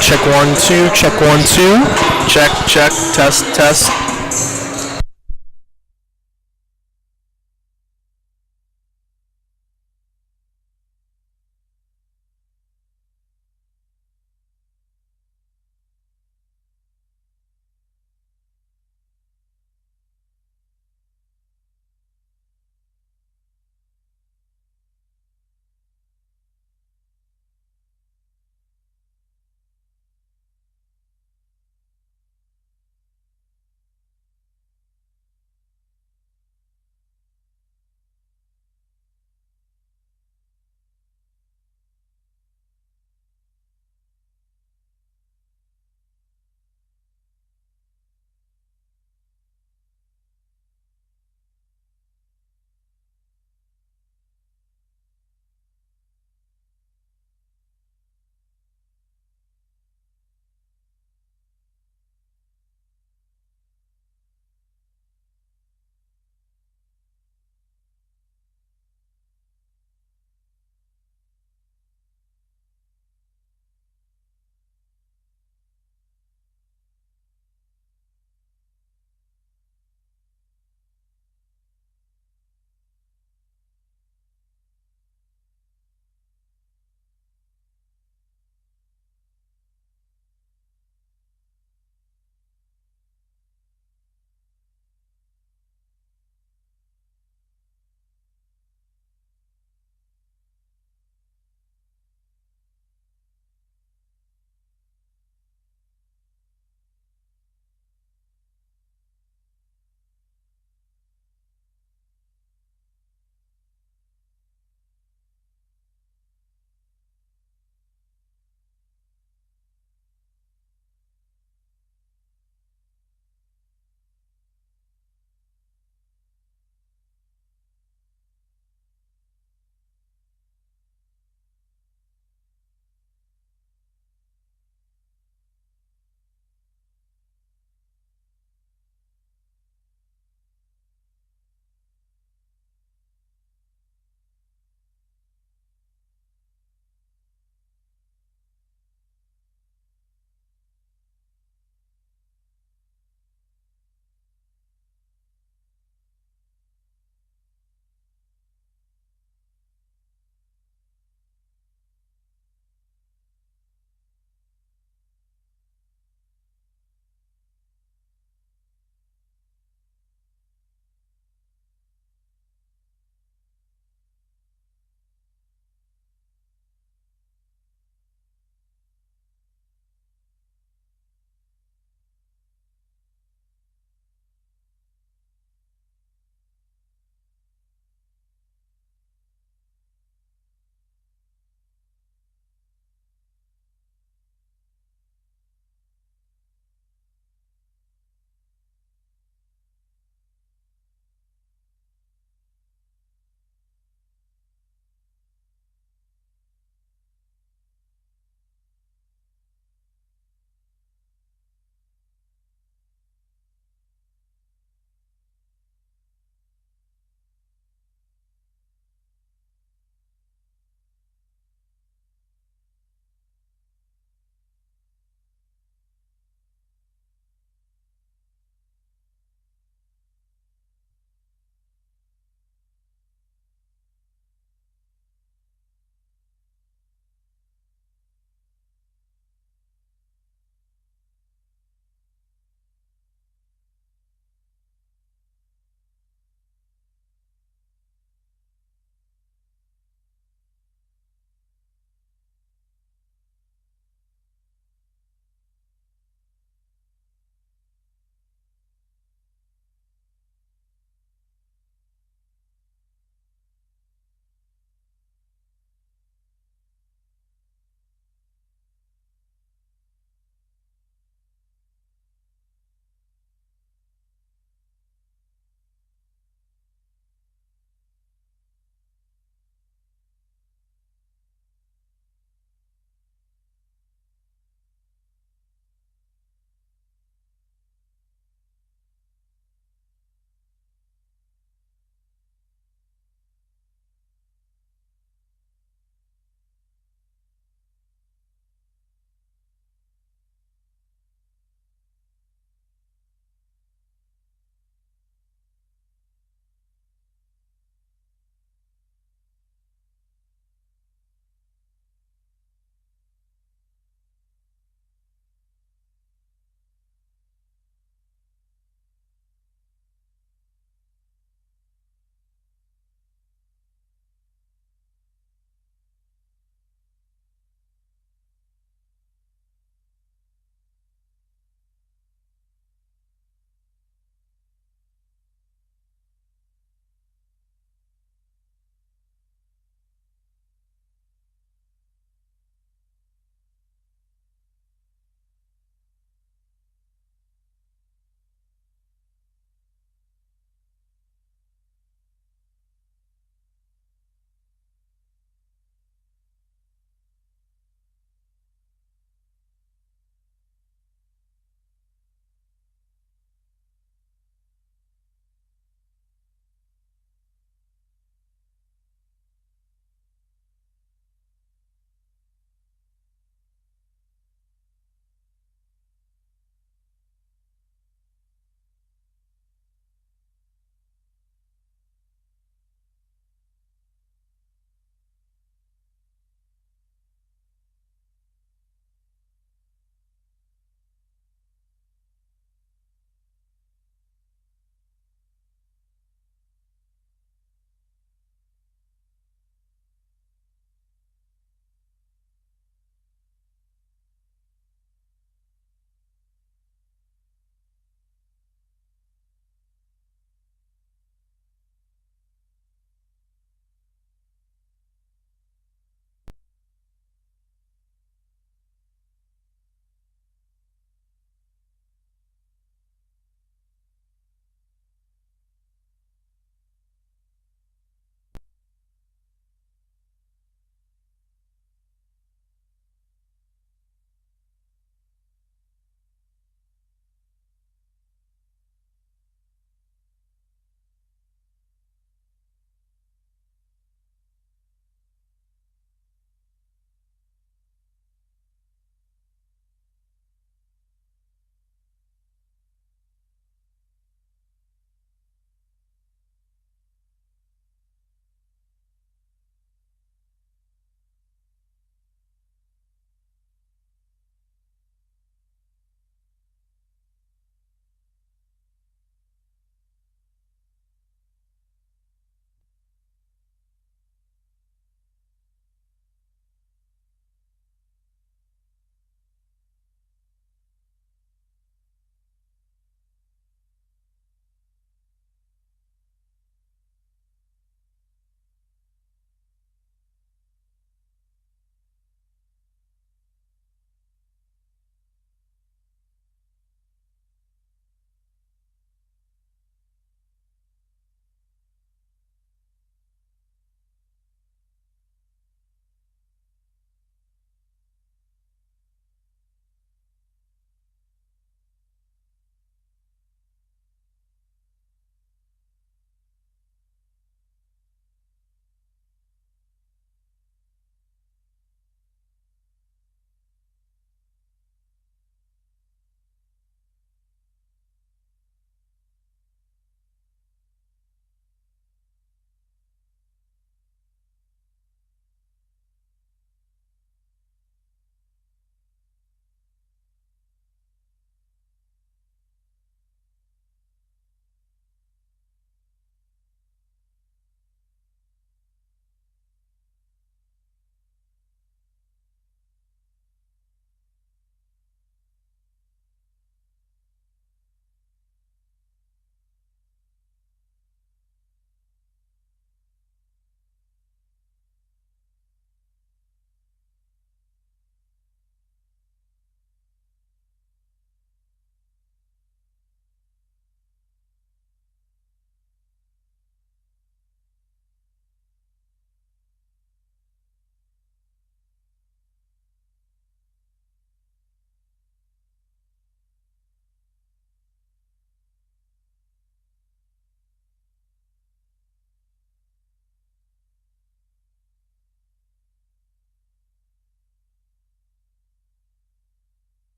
Check 1 2. Check 1 2. Check check. Test test.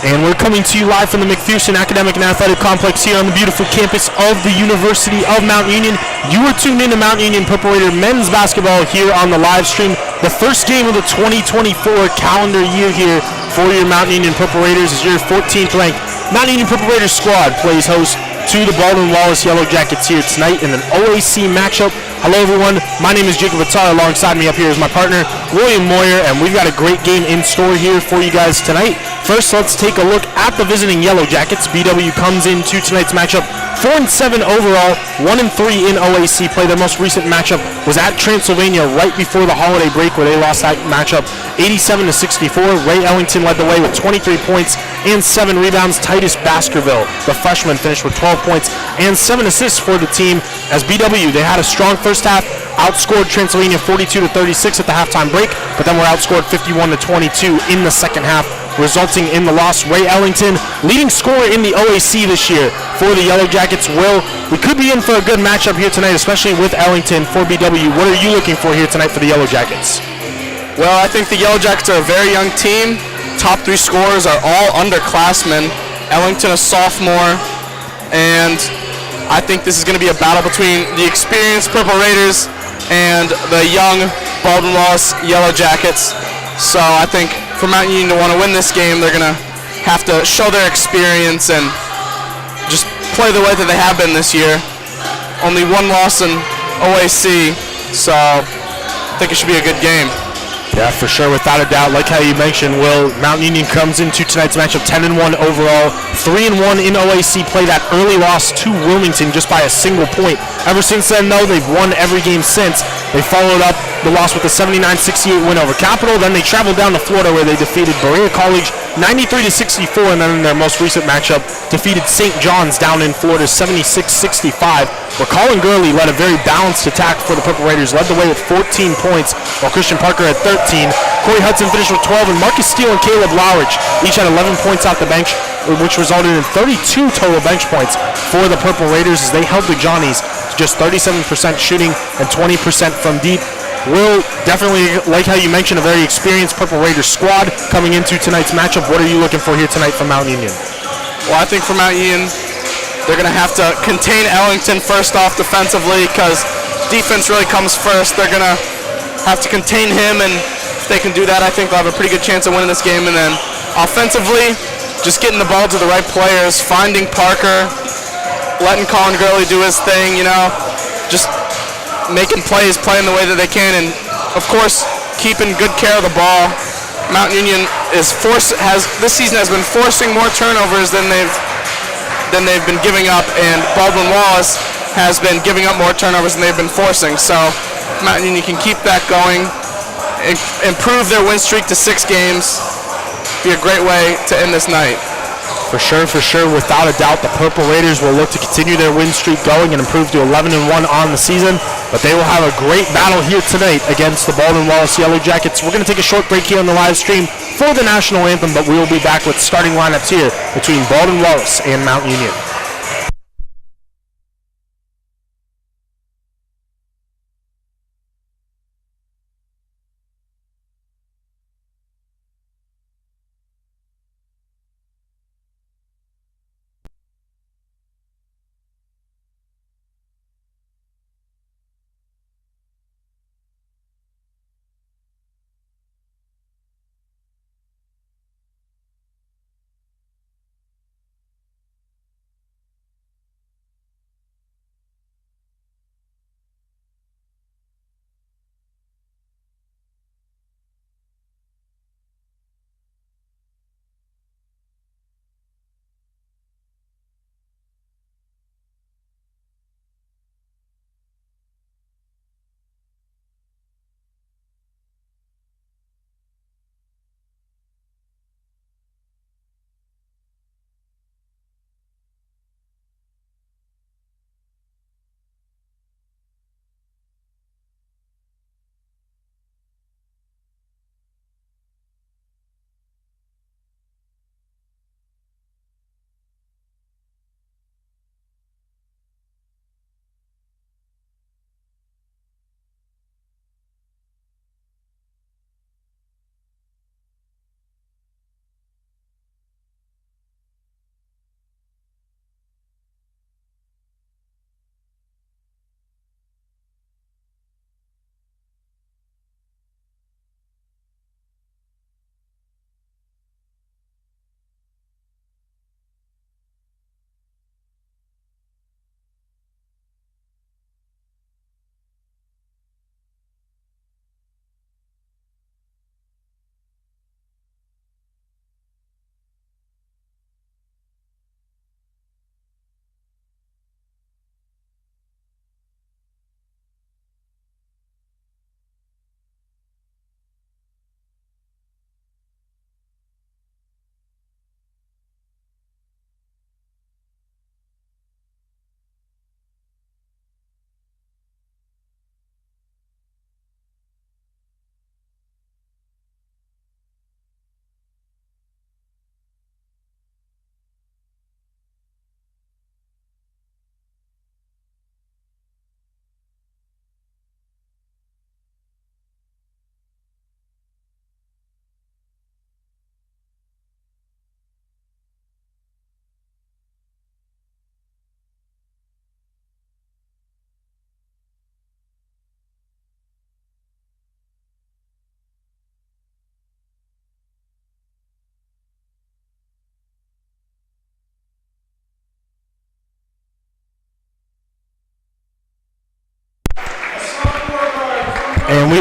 And we're coming to you live from the McPherson Academic and Athletic Complex here on the beautiful campus of the University of Mount Union. You are tuned in to Mount Union Purple Raider men's basketball here on the live stream. The first game of the 2024 calendar year here for your Mount Union Purple Raiders as your 14th ranked Mount Union Purple Raiders squad plays host to the Baldwin Wallace Yellow Jackets here tonight in an OAC matchup. Hello everyone, my name is Jacob Attar. Alongside me up here is my partner William Moyer, and we've got a great game in store here for you guys tonight. First, let's take a look at the visiting Yellow Jackets. BW comes into tonight's matchup 4-7 overall, 1-3 in OAC play. Their most recent matchup was at Transylvania right before the holiday break, where they lost that matchup 87-64. Ray Ellington led the way with 23 points and 7 rebounds. Titus Baskerville, the freshman, finished with 12 points and 7 assists for the team. As BW, they had a strong first half, outscored Transylvania 42-36 at the halftime break, but then were outscored 51-22 in the second half, resulting in the loss. Ray Ellington, leading scorer in the OAC this year for the Yellow Jackets. We could be in for a good matchup here tonight, especially with Ellington for BW. What are you looking for here tonight for the Yellow Jackets? Well, I think the Yellow Jackets are a very young team. Top 3 scorers are all underclassmen. Ellington a sophomore, and I think this is going to be a battle between the experienced Purple Raiders and the young Baldwin Wallace Yellow Jackets. So I think for Mount Union to want to win this game, they're going to have to show their experience and just play the way that they have been this year. Only one loss in OAC, so I think it should be a good game. Yeah, for sure, without a doubt. Like how you mentioned, Will, Mount Union comes into tonight's matchup 10-1 overall, 3-1 in OAC play. That early loss to Wilmington just by a single point. Ever since then, though, they've won every game since. They followed up the loss with a 79-68 win over Capital. Then they traveled down to Florida, where they defeated Berea College 93-64, and then in their most recent matchup, defeated St. John's down in Florida 76-65. Where Colin Gurley led a very balanced attack for the Purple Raiders, led the way with 14 points, while Christian Parker had 13. Corey Hudson finished with 12, and Marcus Steele and Caleb Lowridge each had 11 points off the bench, which resulted in 32 total bench points for the Purple Raiders as they held the Johnnies to just 37% shooting and 20% from deep. Will, definitely, like how you mentioned, a very experienced Purple Raiders squad coming into tonight's matchup. What are you looking for here tonight from Mount Union? Well, I think for Mount Union, they're going to have to contain Ellington first off defensively, because defense really comes first. They're going to have to contain him, and if they can do that, I think they'll have a pretty good chance of winning this game. And then offensively, just getting the ball to the right players, finding Parker, letting Colin Gurley do his thing, just making plays, playing the way that they can, and of course, keeping good care of the ball. Mount Union this season has been forcing more turnovers than they've been giving up, and Baldwin Wallace has been giving up more turnovers than they've been forcing. So Mount Union can keep that going, improve their win streak to 6 games. Be a great way to end this night. For sure, without a doubt, the Purple Raiders will look to continue their win streak going and improve to 11-1 on the season, but they will have a great battle here tonight against the Baldwin Wallace Yellow Jackets. We're going to take a short break here on the live stream for the national anthem, but we will be back with starting lineups here between Baldwin Wallace and Mount Union.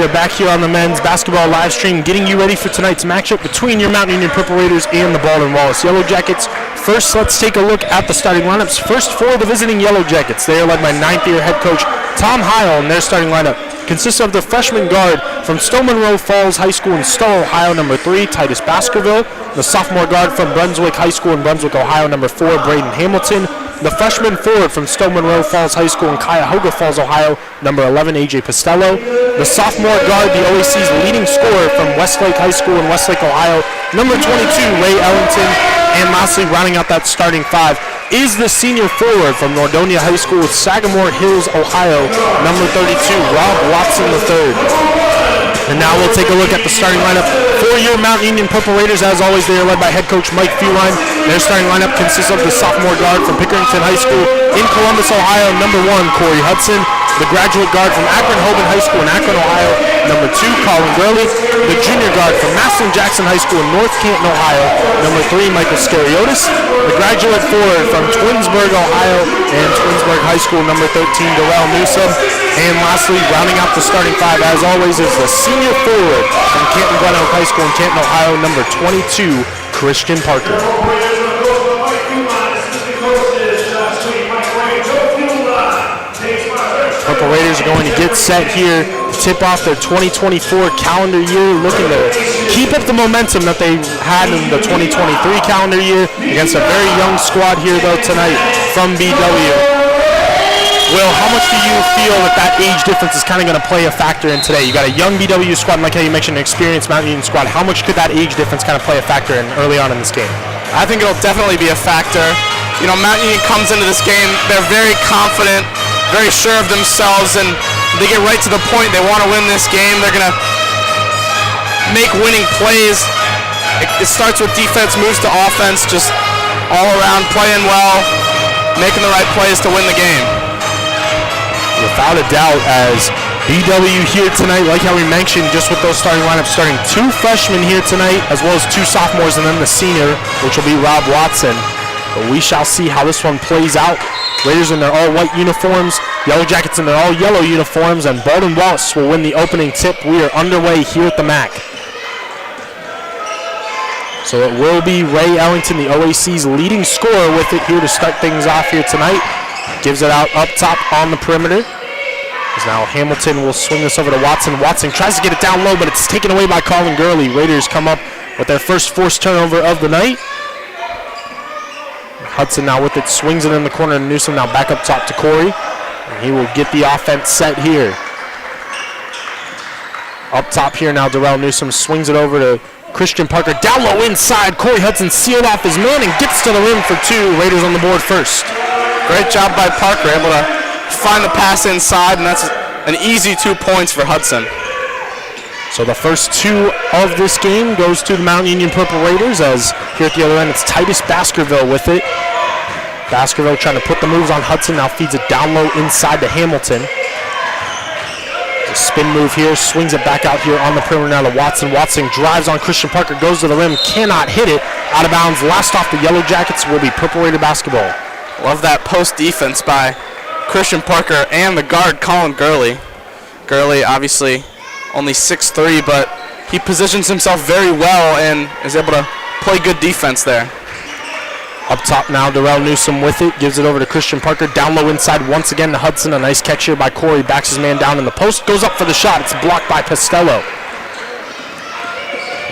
we are back here on the men's basketball live stream, getting you ready for tonight's matchup between your Mountain Union Purple Raiders and the Baldwin Wallace Yellow Jackets. First, let's take a look at the starting lineups. First, for the visiting Yellow Jackets. They are led by ninth-year head coach Tom Heil, and their starting lineup consists of the freshman guard from Stowe Monroe Falls High School in Stowe, Ohio, number 3, Titus Baskerville. The sophomore guard from Brunswick High School in Brunswick, Ohio, number 4, Braden Hamilton. The freshman forward from Stowe Monroe Falls High School in Cuyahoga Falls, Ohio, number 11, AJ Postello. The sophomore guard, the OAC's leading scorer from Westlake High School in Westlake, Ohio, number 22, Ray Ellington. And lastly, rounding out that starting five is the senior forward from Nordonia High School with Sagamore Hills, Ohio, number 32, Rob Watson III. And now we'll take a look at the starting lineup for your Mountain Union Purple Raiders. As always, they are led by head coach Mike Feline. Their starting lineup consists of the sophomore guard from Pickerington High School in Columbus, Ohio, number 1, Corey Hudson. The graduate guard from Akron-Hoban High School in Akron, Ohio, number 2, Colin Gurley. The junior guard from Massillon-Jackson High School in North Canton, Ohio, number 3, Michael Scariotis. The graduate forward from Twinsburg, Ohio, and Twinsburg High School, number 13, Darrell Newsom. And lastly, rounding out the starting five, as always, is the senior forward from Canton Glen Oak High School in Canton, Ohio, number 22, Christian Parker. Purple Raiders are going to get set here to tip off their 2024 calendar year, looking to keep up the momentum that they had in the 2023 calendar year against a very young squad here, though, tonight from BW. Will, how much do you feel that age difference is kind of going to play a factor in today? You got a young BW squad, and like how you mentioned, an experienced Mountain Union squad. How much could that age difference kind of play a factor in early on in this game? I think it'll definitely be a factor. You know, Mountain Union comes into this game, they're very confident, very sure of themselves, and they get right to the point. They want to win this game. They're going to make winning plays. It starts with defense, moves to offense, just all around playing well, making the right plays to win the game. Without a doubt, as BW here tonight, like how we mentioned, just with those starting lineups, starting 2 freshmen here tonight, as well as 2 sophomores, and then the senior, which will be Rob Watson. But we shall see how this one plays out. Raiders in their all-white uniforms, Yellow Jackets in their all-yellow uniforms, and Baldwin Wallace will win the opening tip. We are underway here at the MAC. So it will be Ray Ellington, the OAC's leading scorer, with it here to start things off here tonight. Gives it out up top on the perimeter. As now Hamilton will swing this over to Watson. Watson tries to get it down low, but it's taken away by Colin Gurley. Raiders come up with their first forced turnover of the night. Hudson now with it, swings it in the corner to Newsom, now back up top to Corey. And he will get the offense set here. Up top here now, Darrell Newsom swings it over to Christian Parker. Down low inside, Corey Hudson sealed off his man and gets to the rim for 2. Raiders on the board first. Great job by Parker, able to find the pass inside, and that's an easy 2 points for Hudson. So the first 2 of this game goes to the Mountain Union Purple Raiders, as here at the other end it's Titus Baskerville with it. Baskerville trying to put the moves on Hudson, now feeds it down low inside to Hamilton. A spin move here, swings it back out here on the perimeter now to Watson. Watson drives on Christian Parker, goes to the rim, cannot hit it. Out of bounds, last off the Yellow Jackets will be Purple Raider basketball. Love that post defense by Christian Parker and the guard Colin Gurley. Gurley obviously only 6'3", but he positions himself very well and is able to play good defense there. Up top now, Darrell Newsom with it, gives it over to Christian Parker. Down low inside once again to Hudson. A nice catch here by Corey, backs his man down in the post, goes up for the shot. It's blocked by Postello.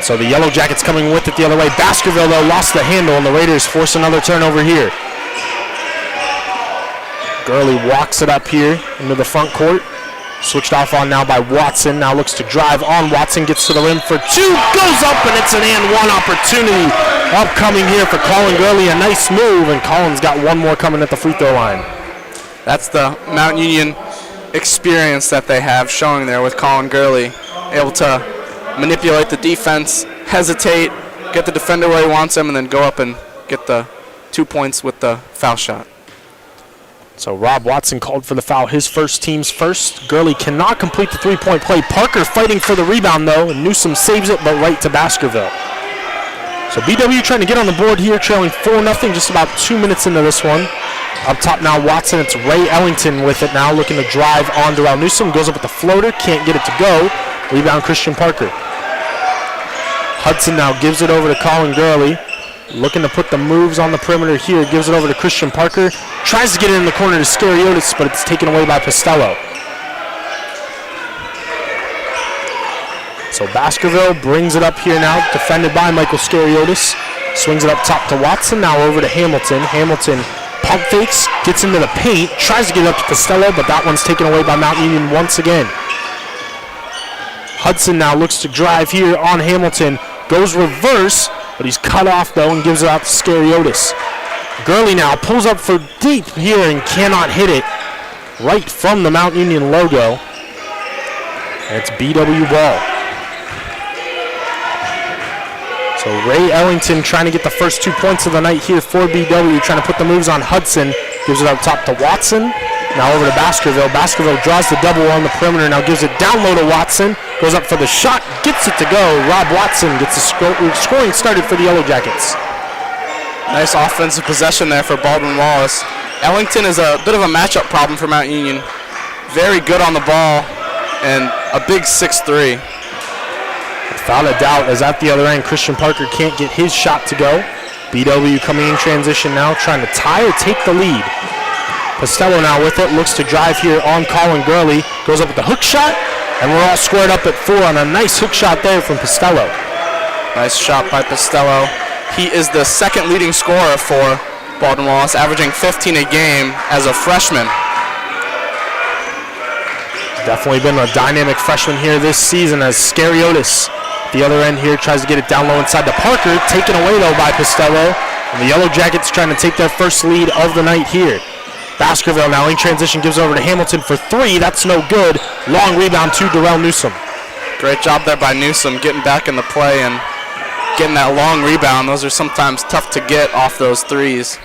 So the Yellow Jackets coming with it the other way. Baskerville, though, lost the handle, and the Raiders force another turnover here. Gurley walks it up here into the front court. Switched off on now by Watson. Now looks to drive on. Watson gets to the rim for 2. Goes up, and it's an and one opportunity upcoming here for Colin Gurley. A nice move, and Colin's got one more coming at the free throw line. That's the Mount Union experience that they have showing there with Colin Gurley. Able to manipulate the defense, hesitate, get the defender where he wants him, and then go up and get the 2 points with the foul shot. So Rob Watson called for the foul, his first, team's first. Gurley cannot complete the three-point play. Parker fighting for the rebound, though. Newsom saves it, but right to Baskerville. So BW trying to get on the board here, trailing 4-0, just about 2 minutes into this one. Up top now, Watson. It's Ray Ellington with it now, looking to drive on Darrell Newsom. Goes up with the floater, can't get it to go. Rebound Christian Parker. Hudson now gives it over to Colin Gurley. Looking to put the moves on the perimeter here. Gives it over to Christian Parker. Tries to get it in the corner to Scariotis, but it's taken away by Costello. So Baskerville brings it up here now, defended by Michael Scariotis. Swings it up top to Watson, now over to Hamilton. Hamilton pump fakes, gets into the paint, tries to get it up to Costello, but that one's taken away by Mount Union once again. Hudson now looks to drive here on Hamilton. Goes reverse, but he's cut off though and gives it out to Scariotis. Gurley now pulls up for deep here and cannot hit it right from the Mount Union logo. And it's BW ball. So Ray Ellington trying to get the first 2 points of the night here for BW, trying to put the moves on Hudson. Gives it up top to Watson. Now over to Baskerville. Baskerville draws the double on the perimeter. Now gives it down low to Watson. Goes up for the shot. Gets it to go. Rob Watson gets the scoring started for the Yellow Jackets. Nice offensive possession there for Baldwin Wallace. Ellington is a bit of a matchup problem for Mount Union. Very good on the ball and a big 6'3". Without a doubt, as at the other end, Christian Parker can't get his shot to go. BW coming in transition now, trying to tie or take the lead. Costello now with it, looks to drive here on Colin Gurley. Goes up with the hook shot, and we're all squared up at 4 on a nice hook shot there from Costello. Nice shot by Costello. He is the second leading scorer for Baldwin Wallace, averaging 15 a game as a freshman. Definitely been a dynamic freshman here this season as Scariotis, the other end here, tries to get it down low inside to Parker. Taken away though by Costello. And the Yellow Jackets trying to take their first lead of the night here. Baskerville now in transition, gives over to Hamilton for 3. That's no good. Long rebound to Darrell Newsom. Great job there by Newsom, getting back in the play and getting that long rebound. Those are sometimes tough to get off those threes.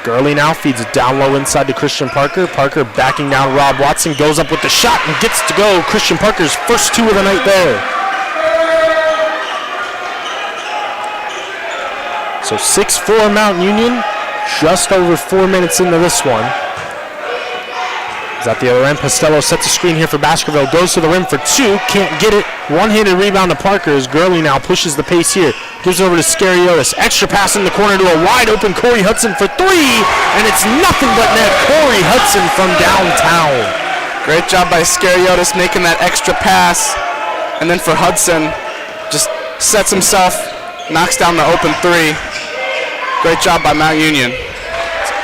Gurley now feeds it down low inside to Christian Parker. Parker backing down Rob Watson, goes up with the shot and gets to go. Christian Parker's first 2 of the night there. So 6-4 Mount Union, just over 4 minutes into this one. Is at the other end. Costello sets a screen here for Baskerville. Goes to the rim for 2. Can't get it. One-handed rebound to Parker as Gurley now pushes the pace here. Gives it over to Scariotis. Extra pass in the corner to a wide-open Corey Hudson for 3. And it's nothing but net. Corey Hudson from downtown. Great job by Scariotis making that extra pass. And then for Hudson, just sets himself, knocks down the open 3. Great job by Mount Union.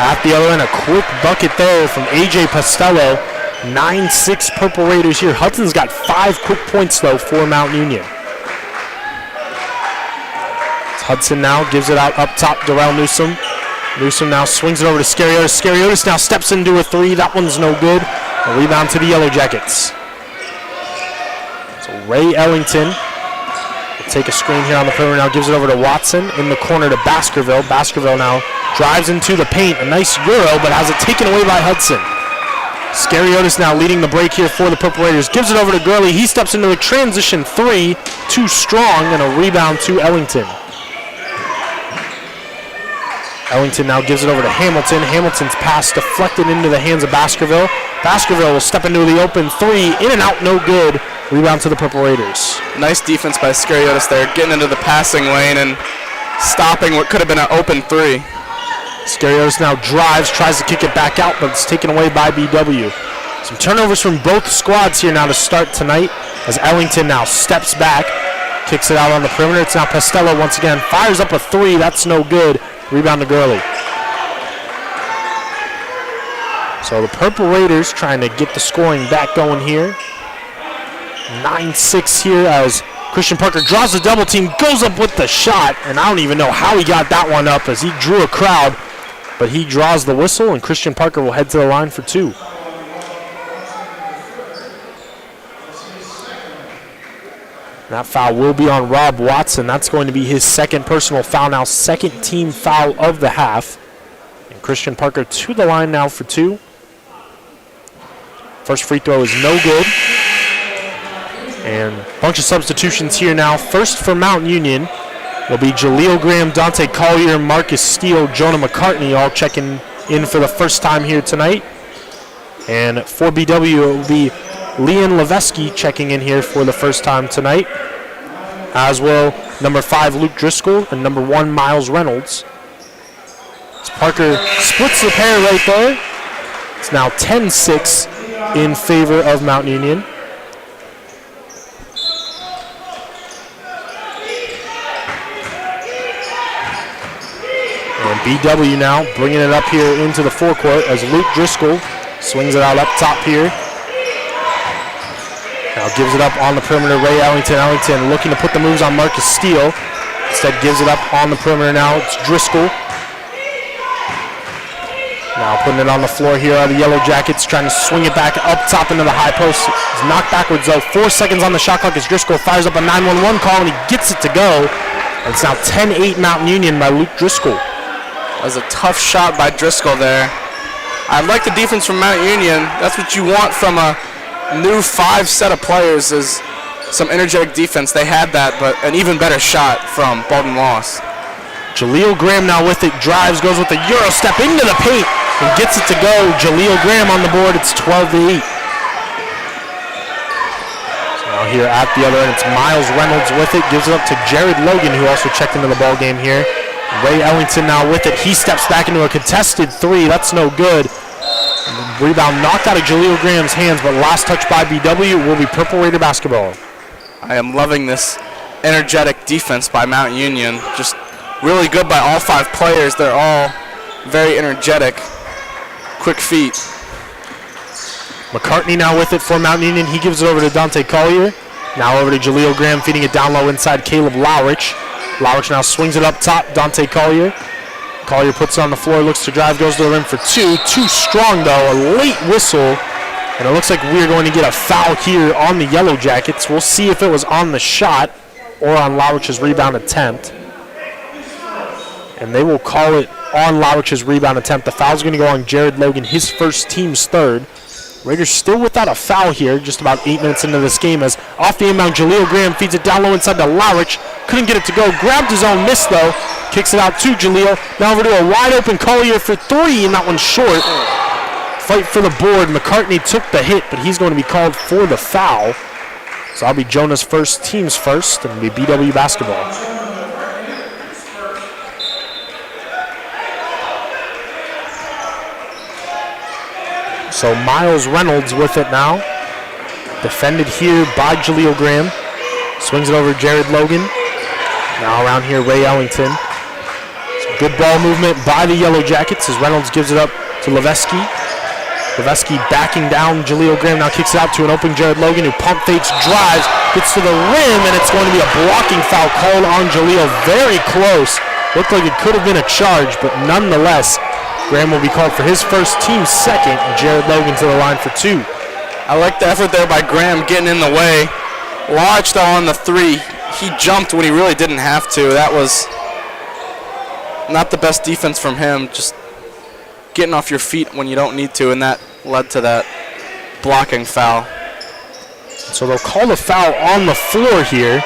At the other end, a quick bucket there from A.J. Costello. 9-6 Purple Raiders here. Hudson's got 5 quick points, though, for Mount Union. Hudson now gives it out up top, Darrell Newsom. Newsom now swings it over to Scariotis. Scariotis now steps into a 3. That one's no good. A rebound to the Yellow Jackets. So Ray Ellington will take a screen here on the perimeter. Now gives it over to Watson in the corner to Baskerville. Baskerville now drives into the paint. A nice Euro, but has it taken away by Hudson. Scariotis now leading the break here for the Purple Raiders. Gives it over to Gurley. He steps into a transition 3. Too strong, and a rebound to Ellington. Ellington now gives it over to Hamilton. Hamilton's pass deflected into the hands of Baskerville. Baskerville will step into the open 3. In and out, no good. Rebound to the Purple Raiders. Nice defense by Scariotis there, getting into the passing lane and stopping what could have been an open 3. Scariotis now drives, tries to kick it back out, but it's taken away by BW. Some turnovers from both squads here now to start tonight as Ellington now steps back, kicks it out on the perimeter. It's now Costello once again, fires up a 3. That's no good. Rebound to Gurley. So the Purple Raiders trying to get the scoring back going here. 9-6 here as Christian Parker draws the double team, goes up with the shot, and I don't even know how he got that one up as he drew a crowd, but he draws the whistle, and Christian Parker will head to the line for 2. That foul will be on Rob Watson. That's going to be his second personal foul now, second team foul of the half. And Christian Parker to the line now for 2. First free throw is no good. And a bunch of substitutions here now. First for Mount Union will be Jaleel Graham, Dante Collier, Marcus Steele, Jonah McCartney all checking in for the first time here tonight. And for BW it will be Leon Levesky checking in here for the first time tonight, as will number 5 Luke Driscoll and number 1 Miles Reynolds. As Parker splits the pair right there. It's now 10-6 in favor of Mount Union. And BW now bringing it up here into the forecourt as Luke Driscoll swings it out up top here. Now gives it up on the perimeter. Ray Ellington. Ellington looking to put the moves on Marcus Steele. Instead gives it up on the perimeter now. It's Driscoll. Now putting it on the floor here are the Yellow Jackets, trying to swing it back up top into the high post. It's knocked backwards though. 4 seconds on the shot clock as Driscoll fires up a 9-1-1 call and he gets it to go. And it's now 10-8 Mountain Union by Luke Driscoll. That was a tough shot by Driscoll there. I like the defense from Mount Union. That's what you want from a new 5 set of players, is some energetic defense. They had that, but an even better shot from Baldwin Wallace. Jaleel Graham now with it, drives, goes with the Euro step into the paint and gets it to go. Jaleel Graham on the board. It's 12-8. So now here at the other end, it's Miles Reynolds with it, gives it up to Jared Logan, who also checked into the ball game here. Ray Ellington now with it. He steps back into a contested 3. That's no good. Rebound knocked out of Jaleel Graham's hands, but last touch by BW will be Purple Raider basketball. I am loving this energetic defense by Mount Union. Just really good by all 5 players. They're all very energetic, quick feet. McCartney now with it for Mount Union. He gives it over to Dante Collier. Now over to Jaleel Graham, feeding it down low inside Caleb Lowrich. Lowrich now swings it up top. Dante Collier. Collier puts it on the floor, looks to drive, goes to the rim for 2. Too strong though, a late whistle. And it looks like we're going to get a foul here on the Yellow Jackets. We'll see if it was on the shot or on Lowrich's rebound attempt. And they will call it on Lowrich's rebound attempt. The foul's going to go on Jared Logan, his first, team's third. Raiders still without a foul here, just about 8 minutes into this game, as off the inbound, Jaleel Graham feeds it down low inside to Lowrich. Couldn't get it to go. Grabbed his own miss, though. Kicks it out to Jaleel. Now over to a wide-open Collier for 3, and that one's short. Fight for the board. McCartney took the hit, but he's going to be called for the foul. So that'll be Jonah's first, team's first, and it'll be BW basketball. So Miles Reynolds with it now. Defended here by Jaleel Graham. Swings it over to Jared Logan. Now around here, Ray Ellington. Some good ball movement by the Yellow Jackets as Reynolds gives it up to Levesky. Levesky backing down Jaleel Graham. Now kicks it out to an open Jared Logan, who pump fakes, drives, gets to the rim, and it's going to be a blocking foul called on Jaleel. Very close. Looked like it could have been a charge, but nonetheless, Graham will be called for his first, team's second, and Jared Logan to the line for 2. I like the effort there by Graham getting in the way. Lodge though on the 3. He jumped when he really didn't have to. That was not the best defense from him, just getting off your feet when you don't need to, and that led to that blocking foul. So they'll call the foul on the floor here.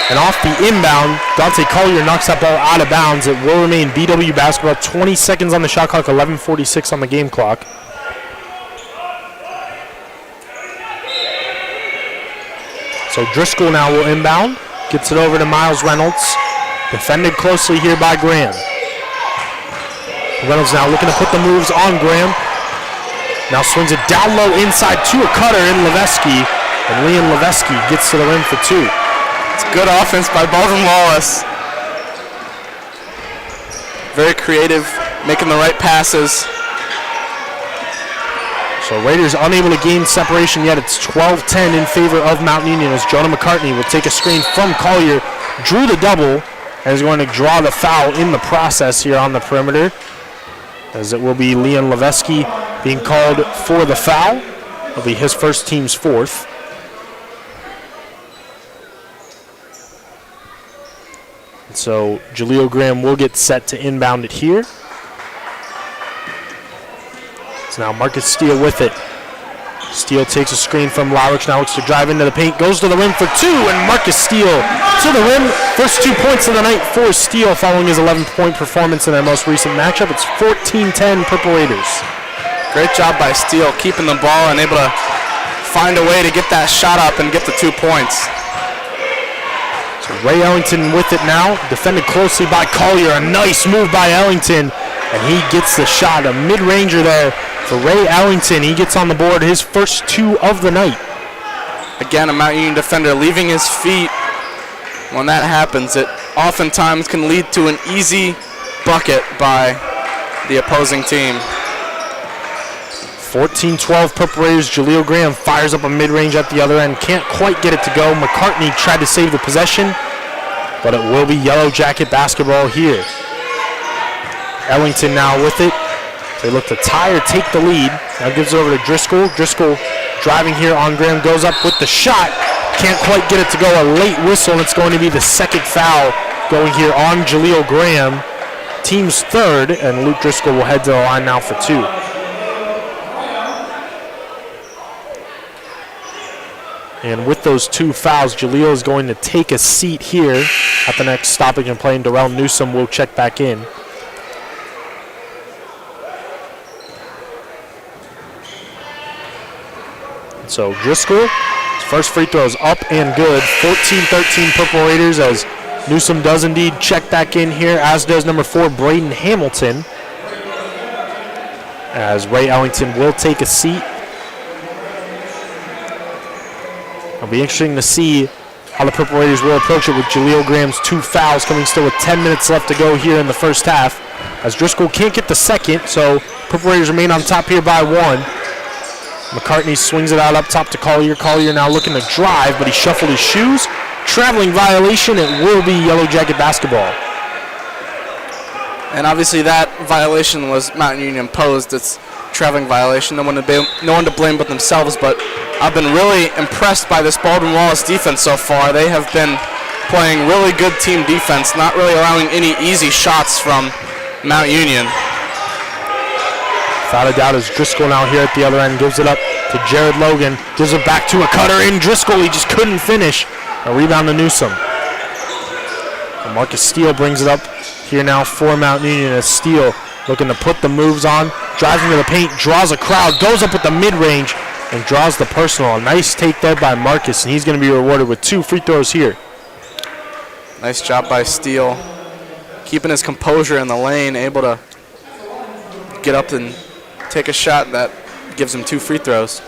And off the inbound, Dante Collier knocks that ball out of bounds. It will remain BW basketball. 20 seconds on the shot clock, 11:46 on the game clock. So Driscoll now will inbound. Gets it over to Miles Reynolds. Defended closely here by Graham. Reynolds now looking to put the moves on Graham. Now swings it down low inside to a cutter in Levesky. And Leon Levesky gets to the rim for 2. It's good offense by Baldwin Wallace. Very creative, making the right passes. So Raiders unable to gain separation yet. It's 12-10 in favor of Mount Union as Jonah McCartney will take a screen from Collier, drew the double, and is going to draw the foul in the process here on the perimeter, as it will be Leon Levesky being called for the foul. It'll be his first, team's 4th. So Jaleel Graham will get set to inbound it here. So now Marcus Steele with it. Steele takes a screen from Lowrich, now looks to drive into the paint, goes to the rim for 2, and Marcus Steele to the rim. First 2 points of the night for Steele following his 11-point performance in their most recent matchup. It's 14-10 Purple Raiders. Great job by Steele keeping the ball and able to find a way to get that shot up and get the 2 points. So Ray Ellington with it now, defended closely by Collier. A nice move by Ellington, and he gets the shot. A mid-ranger there for Ray Ellington. He gets on the board, his first 2 of the night. Again, a Mount Union defender leaving his feet. When that happens, it oftentimes can lead to an easy bucket by the opposing team. 14-12 Purple Raiders. Jaleel Graham fires up a mid-range at the other end. Can't quite get it to go. McCartney tried to save the possession, but it will be Yellow Jacket basketball here. Ellington now with it. They look to tie or take the lead. Now gives it over to Driscoll. Driscoll driving here on Graham, goes up with the shot. Can't quite get it to go. A late whistle, and it's going to be the second foul going here on Jaleel Graham. Team's third, and Luke Driscoll will head to the line now for 2. And with those 2 fouls, Jaleel is going to take a seat here at the next stoppage and play, and Darrell Newsom will check back in. So Driscoll, his first free throw is up and good. 14-13 Purple Raiders as Newsom does indeed check back in here, as does number 4, Braden Hamilton. As Ray Ellington will take a seat. It'll be interesting to see how the Purple Raiders will approach it with Jaleel Graham's 2 fouls coming still with 10 minutes left to go here in the first half. As Driscoll can't get the second, so Purple Raiders remain on top here by 1. McCartney swings it out up top to Collier. Collier now looking to drive, but he shuffled his shoes. Traveling violation. It will be Yellow Jacket basketball. And obviously that violation was Mountain Union imposed. It's traveling violation. No one to blame but themselves, but I've been really impressed by this Baldwin Wallace defense so far. They have been playing really good team defense, not really allowing any easy shots from Mount Union. Without a doubt, as Driscoll now here at the other end gives it up to Jared Logan. Gives it back to a cutter in Driscoll. He just couldn't finish. A rebound to Newsom. And Marcus Steele brings it up here now for Mount Union, as Steele looking to put the moves on. Drives into the paint, draws a crowd, goes up with the mid-range, and draws the personal. A nice take there by Marcus, and he's going to be rewarded with 2 free throws here. Nice job by Steele. Keeping his composure in the lane, able to get up and take a shot that gives him 2 free throws.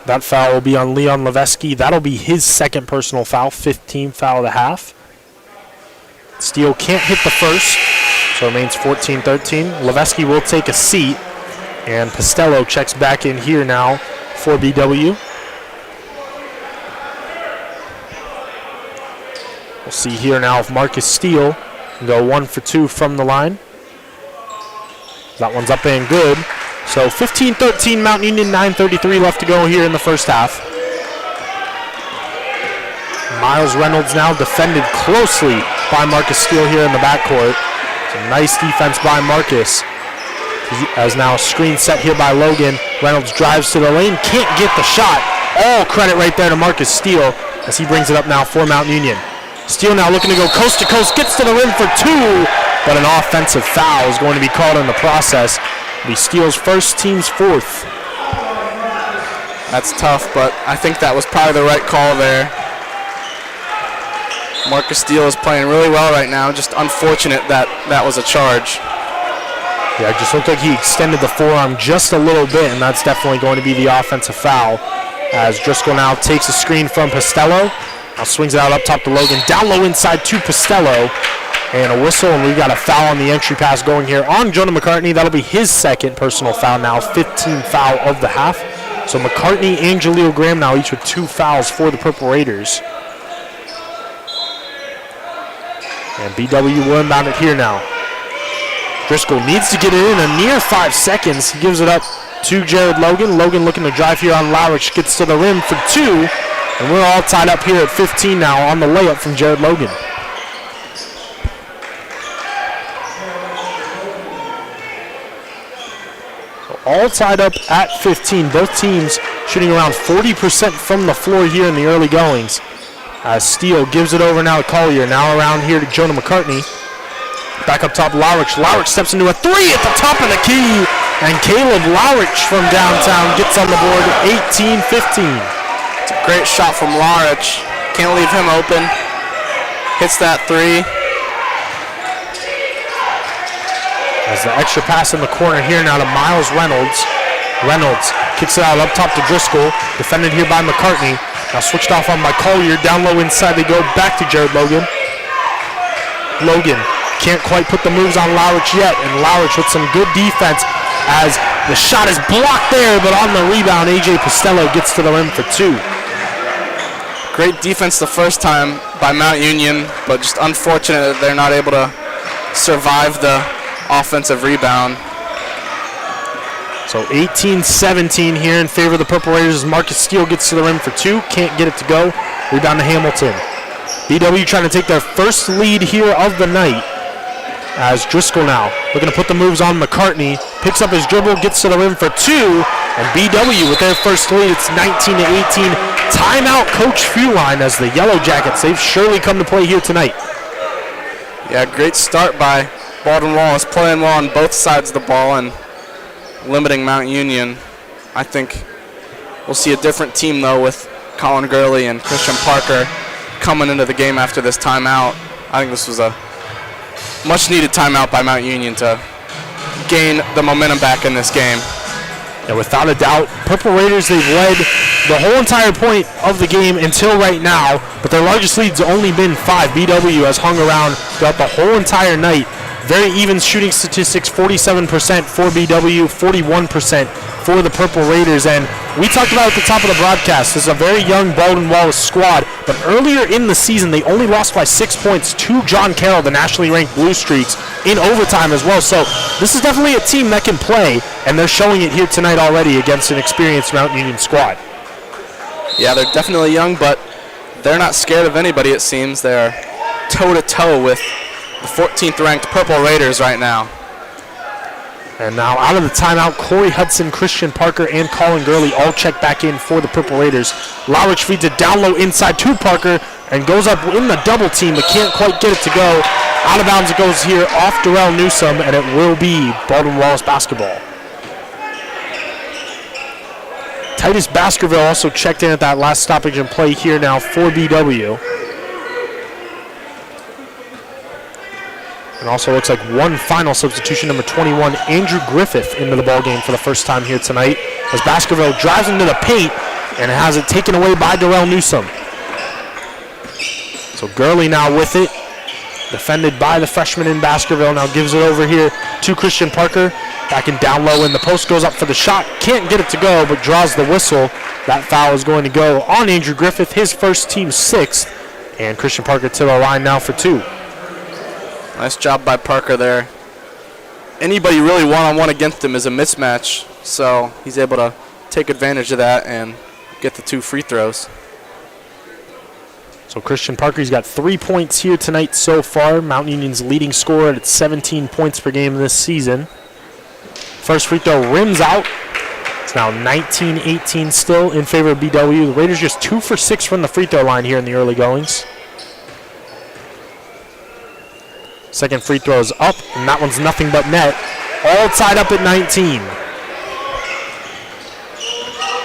That foul will be on Leon Levesky. That'll be his second personal foul, 15th foul of the half. Steele can't hit the first, so it remains 14-13. Levesky will take a seat, and Costello checks back in here now for BW. We'll see here now if Marcus Steele can go 1 for 2 from the line. That one's up and good. So 15-13 Mount Union, 9:33 left to go here in the first half. Miles Reynolds now defended closely by Marcus Steele here in the backcourt. It's a nice defense by Marcus. As now a screen set here by Logan. Reynolds drives to the lane, can't get the shot. All credit right there to Marcus Steele as he brings it up now for Mount Union. Steele now looking to go coast to coast, gets to the rim for 2, but an offensive foul is going to be called in the process. It'll be Steele's first, team's 4th. That's tough, but I think that was probably the right call there. Marcus Steele is playing really well right now. Just unfortunate that that was a charge. Yeah, it just looked like he extended the forearm just a little bit, and that's definitely going to be the offensive foul. As Driscoll now takes a screen from Costello. Now swings it out up top to Logan. Down low inside to Costello. And a whistle, and we've got a foul on the entry pass going here on Jonah McCartney. That'll be his second personal foul now, 15th foul of the half. So McCartney and Jaleel Graham now each with 2 fouls for the Purple Raiders. And BW will inbound it here now. Driscoll needs to get it in a near 5 seconds. He gives it up to Jared Logan. Logan looking to drive here on Lowrich, gets to the rim for 2. And we're all tied up here at 15 now on the layup from Jared Logan. All tied up at 15. Both teams shooting around 40% from the floor here in the early goings. As Steele gives it over now to Collier. Now around here to Jonah McCartney. Back up top, Lowrich. Lowrich steps into a 3 at the top of the key. And Caleb Lowrich from downtown gets on the board, 18-15. It's a great shot from Lowrich. Can't leave him open. Hits that three. As the extra pass in the corner here now to Miles Reynolds. Reynolds kicks it out up top to Driscoll. Defended here by McCartney. Now switched off on by Collier. Down low inside they go back to Jared Logan. Logan can't quite put the moves on Lowrich yet. And Lowrich with some good defense as the shot is blocked there. But on the rebound, A.J. Costello gets to the rim for two. Great defense the first time by Mount Union, but just unfortunate that they're not able to survive the offensive rebound. So 18-17 here in favor of the Purple Raiders as Marcus Steele gets to the rim for two. Can't get it to go. Rebound to Hamilton. BW trying to take their first lead here of the night as Driscoll now looking to put the moves on McCartney. Picks up his dribble, gets to the rim for two. And BW with their first lead, it's 19-18. Timeout Coach Feuerlein as the Yellow Jackets. They've surely come to play here tonight. Yeah, great start by Baldwin Wallace, playing well on both sides of the ball and limiting Mount Union. I think we'll see a different team though with Colin Gurley and Christian Parker coming into the game after this timeout. I think this was a much needed timeout by Mount Union to gain the momentum back in this game. Yeah, without a doubt, Purple Raiders, they've led the whole entire point of the game until right now, but their largest lead's only been 5. BW has hung around throughout the whole entire night. Very even shooting statistics, 47% for BW, 41% for the Purple Raiders. And we talked about at the top of the broadcast, this is a very young Baldwin Wallace squad, but earlier in the season, they only lost by 6 points to John Carroll, the nationally ranked Blue Streaks, in overtime as well. So this is definitely a team that can play, and they're showing it here tonight already against an experienced Mount Union squad. Yeah, they're definitely young, but they're not scared of anybody, it seems. They're toe-to-toe with the 14th ranked Purple Raiders right now. And now out of the timeout, Corey Hudson, Christian Parker, and Colin Gurley all check back in for the Purple Raiders. Lowrich feeds it down low inside to Parker and goes up in the double team but can't quite get it to go. Out of bounds it goes here off Darrell Newsome, and it will be Baldwin Wallace basketball. Titus Baskerville also checked in at that last stoppage and play here now for BW. And also looks like one final substitution, number 21, Andrew Griffith, into the ballgame for the first time here tonight as Baskerville drives into the paint and has it taken away by Darrell Newsome. So Gurley now with it, defended by the freshman in Baskerville, now gives it over here to Christian Parker. Back in down low in the post, goes up for the shot, can't get it to go, but draws the whistle. That foul is going to go on Andrew Griffith, his first, team 6th, and Christian Parker to the line now for 2. Nice job by Parker there. Anybody really one-on-one against him is a mismatch, so he's able to take advantage of that and get the 2 free throws. So Christian Parker, he's got 3 points here tonight so far. Mount Union's leading scorer at 17 points per game this season. First free throw rims out. It's now 19-18 still in favor of BW. The Raiders just 2 for 6 from the free throw line here in the early goings. Second free throw is up, and that one's nothing but net. All tied up at 19.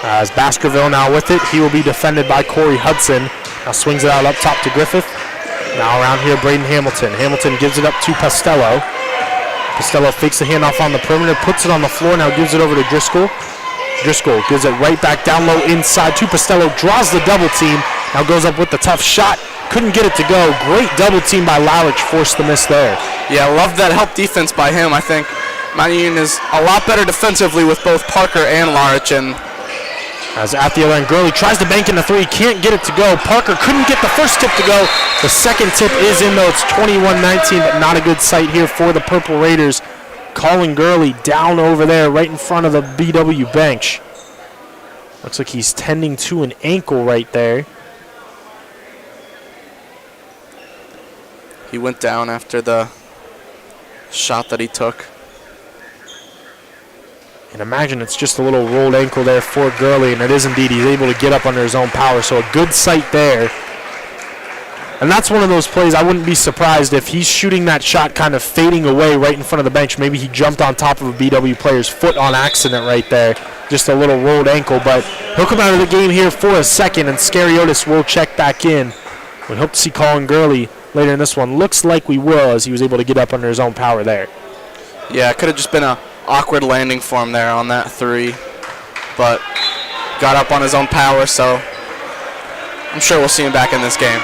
As Baskerville now with it, he will be defended by Corey Hudson. Now swings it out up top to Griffith. Now around here, Braden Hamilton. Hamilton gives it up to Costello. Costello fakes the handoff on the perimeter, puts it on the floor, now gives it over to Driscoll. Driscoll gives it right back down low inside to Costello, draws the double team, now goes up with the tough shot. Couldn't get it to go. Great double team by Lowrich, forced the miss there. Yeah, love that help defense by him. I think Mount Union is a lot better defensively with both Parker and Lowrich. And as at the other end, Gurley tries to bank in the 3, can't get it to go. Parker couldn't get the first tip to go. The second tip is in though. It's 21-19, but not a good sight here for the Purple Raiders. Colin Gurley down over there right in front of the BW bench. Looks like he's tending to an ankle right there. He went down after the shot that he took. And imagine it's just a little rolled ankle there for Gurley, and it is indeed. He's able to get up under his own power, so a good sight there. And that's one of those plays I wouldn't be surprised if he's shooting that shot kind of fading away right in front of the bench. Maybe he jumped on top of a BW player's foot on accident right there. Just a little rolled ankle, but he'll come out of the game here for a second, and Scariotis will check back in. We hope to see Colin Gurley later in this one. Looks like we will, as he was able to get up under his own power there. Yeah, it could have just been an awkward landing for him there on that three, but got up on his own power, so I'm sure we'll see him back in this game.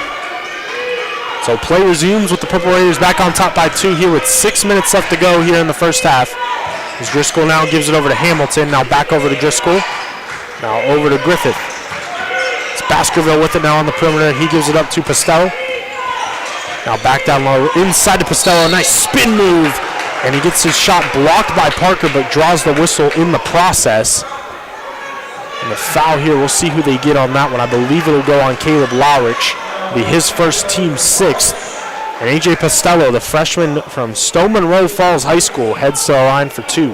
So play resumes with the Purple Raiders back on top by 2 here with 6 minutes left to go here in the first half. As Driscoll now gives it over to Hamilton. Now back over to Driscoll. Now over to Griffith. It's Baskerville with it now on the perimeter. He gives it up to Postello. Now back down low inside to Postello. Nice spin move. And he gets his shot blocked by Parker, but draws the whistle in the process. And the foul here, we'll see who they get on that one. I believe it'll go on Caleb Lowrich. Be his first, team 6th. And A.J. Postello, the freshman from Stone Monroe Falls High School, heads to the line for 2.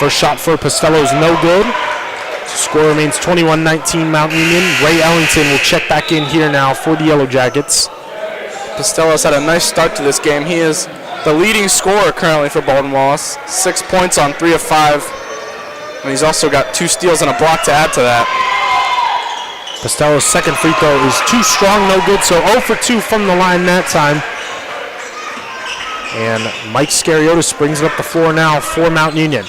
First shot for Postello is no good. Score remains 21-19 Mount Union. Ray Ellington will check back in here now for the Yellow Jackets. Postello's had a nice start to this game. He is the leading scorer currently for Baldwin Wallace. 6 points on 3 of 5. And he's also got 2 steals and a block to add to that. Postello's second free throw is too strong, no good, so 0 for 2 from the line that time. And Mike Scariotis brings it up the floor now for Mount Union.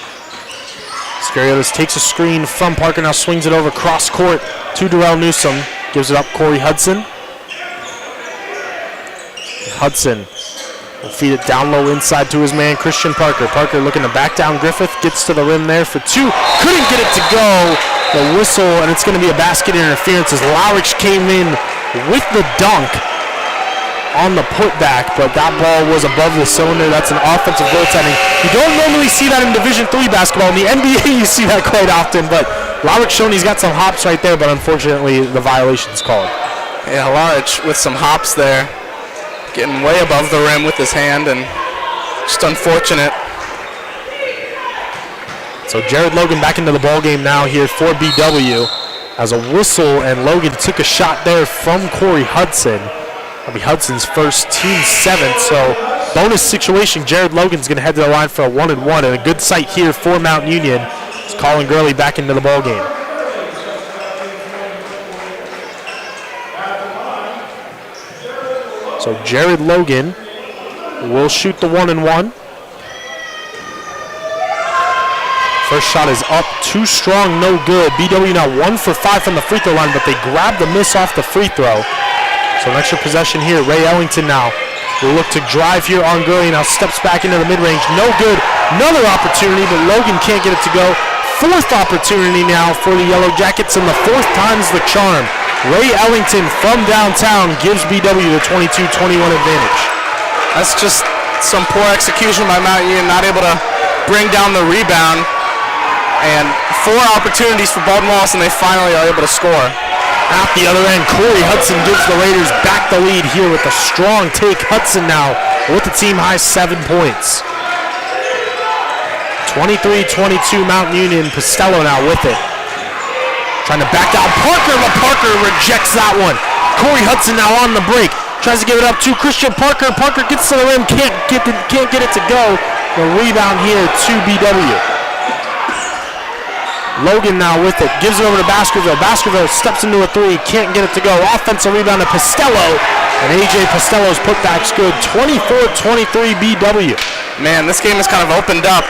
Scariotis takes a screen from Parker, now swings it over cross court to Darrell Newsom. Gives it up Corey Hudson. Hudson will feed it down low inside to his man, Christian Parker. Parker looking to back down Griffith, gets to the rim there for 2. Couldn't get it to go. The whistle, and it's going to be a basket interference as Lowrich came in with the dunk on the putback, but that ball was above the cylinder. That's an offensive goaltending. You don't normally see that in Division III basketball. In the NBA, you see that quite often, but Lowrich showing he's got some hops right there, but unfortunately the violation's called. Yeah, Lowrich with some hops there, getting way above the rim with his hand, and just unfortunate. So Jared Logan back into the ball game now here for BW as a whistle, and Logan took a shot there from Corey Hudson. That'll be Hudson's first, team 7th. So bonus situation, Jared Logan's going to head to the line for a 1-and-1, and a good sight here for Mount Union. It's Colin Gurley back into the ball game. So Jared Logan will shoot the 1-and-1. First shot is up, too strong, no good. BW now 1 for 5 from the free throw line, but they grab the miss off the free throw. So an extra possession here. Ray Ellington now will look to drive here on Gurley. Now steps back into the mid-range, no good. Another opportunity, but Logan can't get it to go. 4th opportunity now for the Yellow Jackets, and the 4th time's the charm. Ray Ellington from downtown gives BW the 22-21 advantage. That's just some poor execution by Mount Union, not able to bring down the rebound. And 4 opportunities for Baldwin Wallace, and they finally are able to score. At the other end, Corey Hudson gives the Raiders back the lead here with a strong take. Hudson now with the team high 7 points. 23-22 Mount Union. Postello now with it. Trying to back down Parker, but Parker rejects that one. Corey Hudson now on the break. Tries to give it up to Christian Parker. Parker gets to the rim, can't get it to go. The rebound here to BW. Logan now with it, gives it over to Baskerville. Baskerville steps into a 3, can't get it to go. Offensive rebound to Postello, and A.J. Postello's putback's good. 24-23 BW. Man, this game has kind of opened up.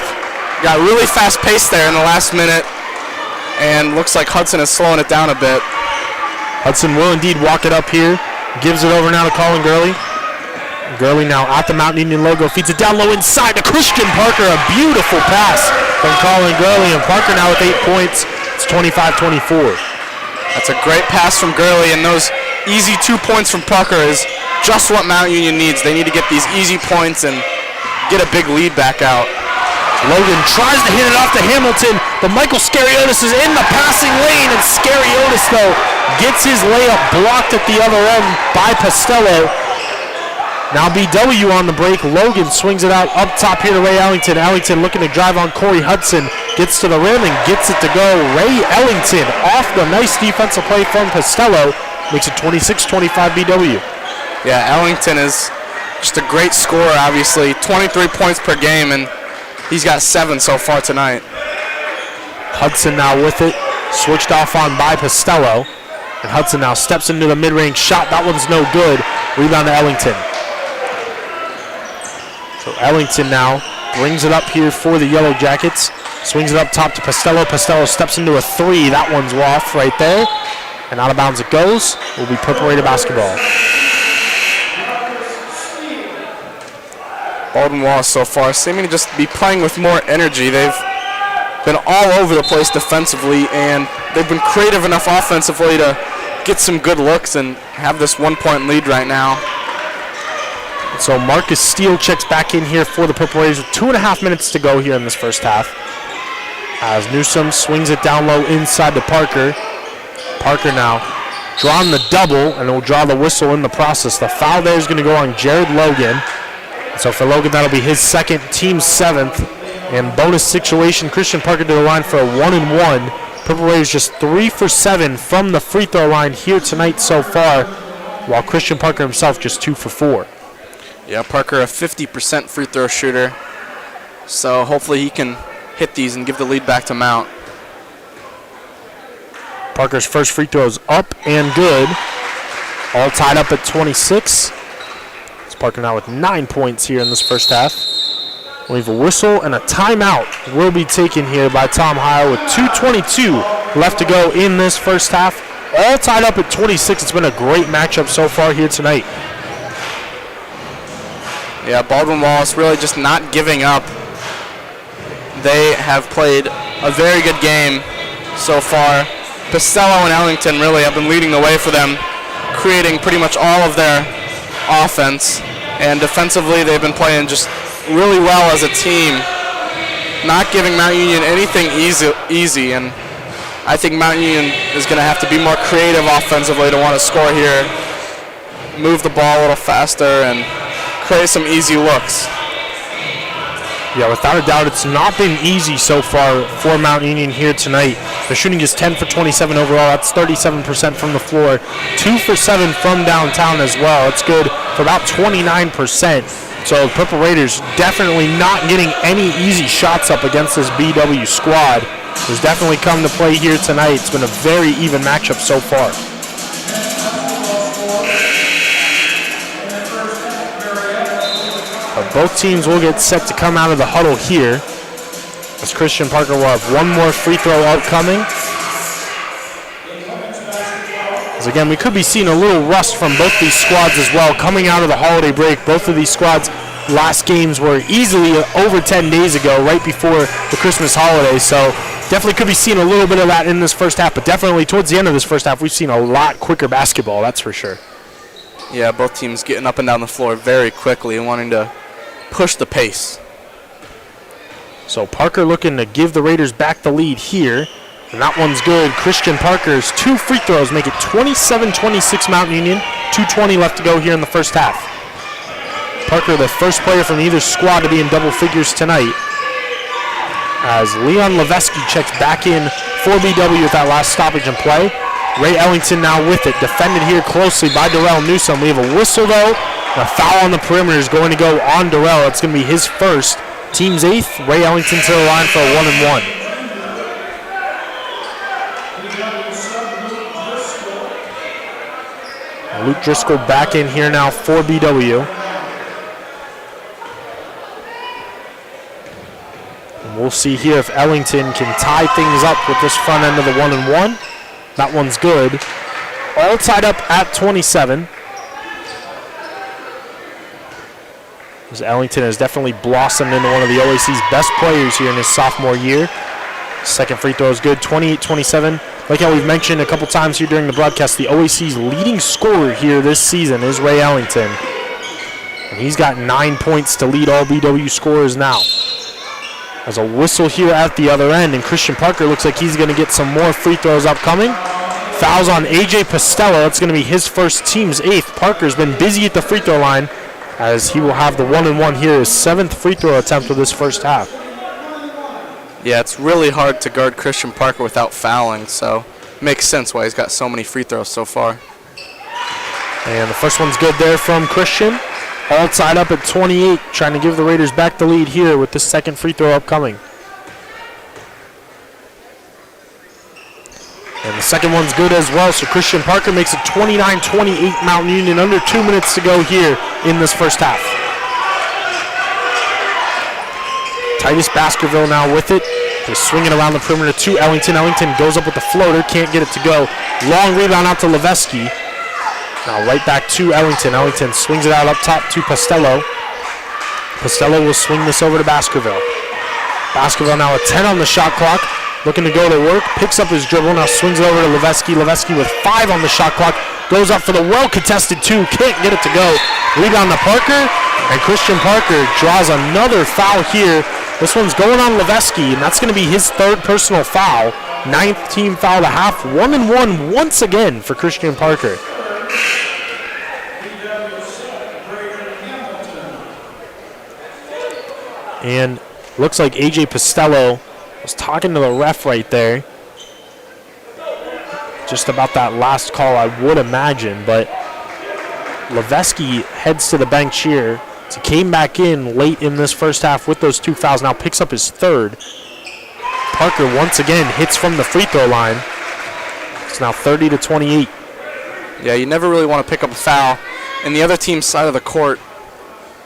Got really fast pace there in the last minute, and looks like Hudson is slowing it down a bit. Hudson will indeed walk it up here. Gives it over now to Colin Gurley. Gurley now at the Mount Union logo, feeds it down low inside to Christian Parker. A beautiful pass from Colin Gurley, and Parker now with 8 points. It's 25-24. That's a great pass from Gurley, and those easy 2 points from Parker is just what Mount Union needs. They need to get these easy points and get a big lead back out. Logan tries to hit it off to Hamilton, but Michael Scariotis is in the passing lane, and Scariotis, though, gets his layup blocked at the other end by Postello. Now BW on the break. Logan swings it out up top here to Ray Ellington. Ellington looking to drive on Corey Hudson. Gets to the rim and gets it to go. Ray Ellington off the nice defensive play from Costello. Makes it 26-25 BW. Yeah, Ellington is just a great scorer, obviously. 23 points per game, and he's got 7 so far tonight. Hudson now with it. Switched off on by Costello. And Hudson now steps into the mid-range shot. That one's no good. Rebound to Ellington. So Ellington now brings it up here for the Yellow Jackets. Swings it up top to Costello. Costello steps into a 3. That one's off right there. And out of bounds it goes. Will be Purple Raider basketball. Baldwin Wallace so far seeming to just be playing with more energy. They've been all over the place defensively, and they've been creative enough offensively to get some good looks and have this 1-point lead right now. So Marcus Steele checks back in here for the Purple Raiders with 2.5 minutes to go here in this first half. As Newsom swings it down low inside to Parker. Parker now drawing the double, and will draw the whistle in the process. The foul there is going to go on Jared Logan. So for Logan, that'll be his second, team 7th. And bonus situation, Christian Parker to the line for a 1-and-1. Purple Raiders just 3 for 7 from the free throw line here tonight so far, while Christian Parker himself just 2 for 4. Yeah, Parker a 50% free throw shooter. So hopefully he can hit these and give the lead back to Mount. Parker's first free throw is up and good. All tied up at 26. It's Parker now with 9 points here in this first half. We have a whistle and a timeout will be taken here by Tom Heil with 2:22 left to go in this first half. All tied up at 26. It's been a great matchup so far here tonight. Yeah, Baldwin Wallace really just not giving up. They have played a very good game so far. Costello and Ellington really have been leading the way for them, creating pretty much all of their offense. And defensively, they've been playing just really well as a team, not giving Mount Union anything easy. And I think Mount Union is going to have to be more creative offensively to want to score here, move the ball a little faster, and create some easy looks. Yeah, without a doubt, it's not been easy so far for Mount Union here tonight. The shooting is 10 for 27 overall. That's 37% from the floor. 2 for 7 from downtown as well. It's good for about 29%. So the Purple Raiders definitely not getting any easy shots up against this BW squad. Has definitely come to play here tonight. It's been a very even matchup so far. But both teams will get set to come out of the huddle here, as Christian Parker will have one more free throw upcoming. As again, we could be seeing a little rust from both these squads as well coming out of the holiday break. Both of these squads' last games were easily over 10 days ago, right before the Christmas holiday. So definitely could be seeing a little bit of that in this first half, but definitely towards the end of this first half, we've seen a lot quicker basketball, that's for sure. Yeah, both teams getting up and down the floor very quickly and wanting to push the pace. So Parker looking to give the Raiders back the lead here. And that one's good. Christian Parker's 2 free throws make it 27-26 Mount Union. 2:20 left to go here in the first half. Parker, the first player from either squad to be in double figures tonight, as Leon Leveski checks back in for BW with that last stoppage in play. Ray Ellington now with it, defended here closely by Darrell Newsom. We have a whistle though. A foul on the perimeter is going to go on Darrell. It's going to be his first, team's 8th. Ray Ellington to the line for a 1-and-1. Luke Driscoll back in here now for BW. And we'll see here if Ellington can tie things up with this front end of the 1-and-1. That one's good. All tied up at 27. As Ellington has definitely blossomed into one of the OAC's best players here in his sophomore year. Second free throw is good, 28-27. Like how we've mentioned a couple times here during the broadcast, the OAC's leading scorer here this season is Ray Ellington. And he's got 9 points to lead all BW scorers now. There's a whistle here at the other end, and Christian Parker looks like he's going to get some more free throws upcoming. Fouls on A.J. Costello. That's going to be his first, team's 8th. Parker's been busy at the free throw line. as he will have the 1-and-1 here, his 7th free throw attempt of this first half. Yeah, it's really hard to guard Christian Parker without fouling, so makes sense why he's got so many free throws so far. And the first one's good there from Christian. All tied up at 28, trying to give the Raiders back the lead here with this second free throw upcoming. And the second one's good as well, so Christian Parker makes it 29-28 Mountain Union, under 2 minutes to go here in this first half. Titus Baskerville now with it. He's swinging around the perimeter to Ellington. Ellington goes up with the floater, can't get it to go. Long rebound out to Levesky. Now right back to Ellington. Ellington swings it out up top to Pastello. Pastello will swing this over to Baskerville. Baskerville now a 10 on the shot clock. Looking to go to work, picks up his dribble, now swings it over to Levesky. Levesky with 5 on the shot clock, goes up for the well-contested 2, can't get it to go. Rebound to Parker, and Christian Parker draws another foul here. This one's going on Levesky, and that's going to be his 3rd personal foul. 9th team foul to half, 1-and-1 once again for Christian Parker. And looks like A.J. Pastello was talking to the ref right there. Just about that last call, I would imagine, but Levesky heads to the bench here. So he came back in late in this first half with those 2 fouls, now picks up his 3rd. Parker once again hits from the free throw line. It's now 30-28. Yeah, you never really want to pick up a foul in the other team's side of the court,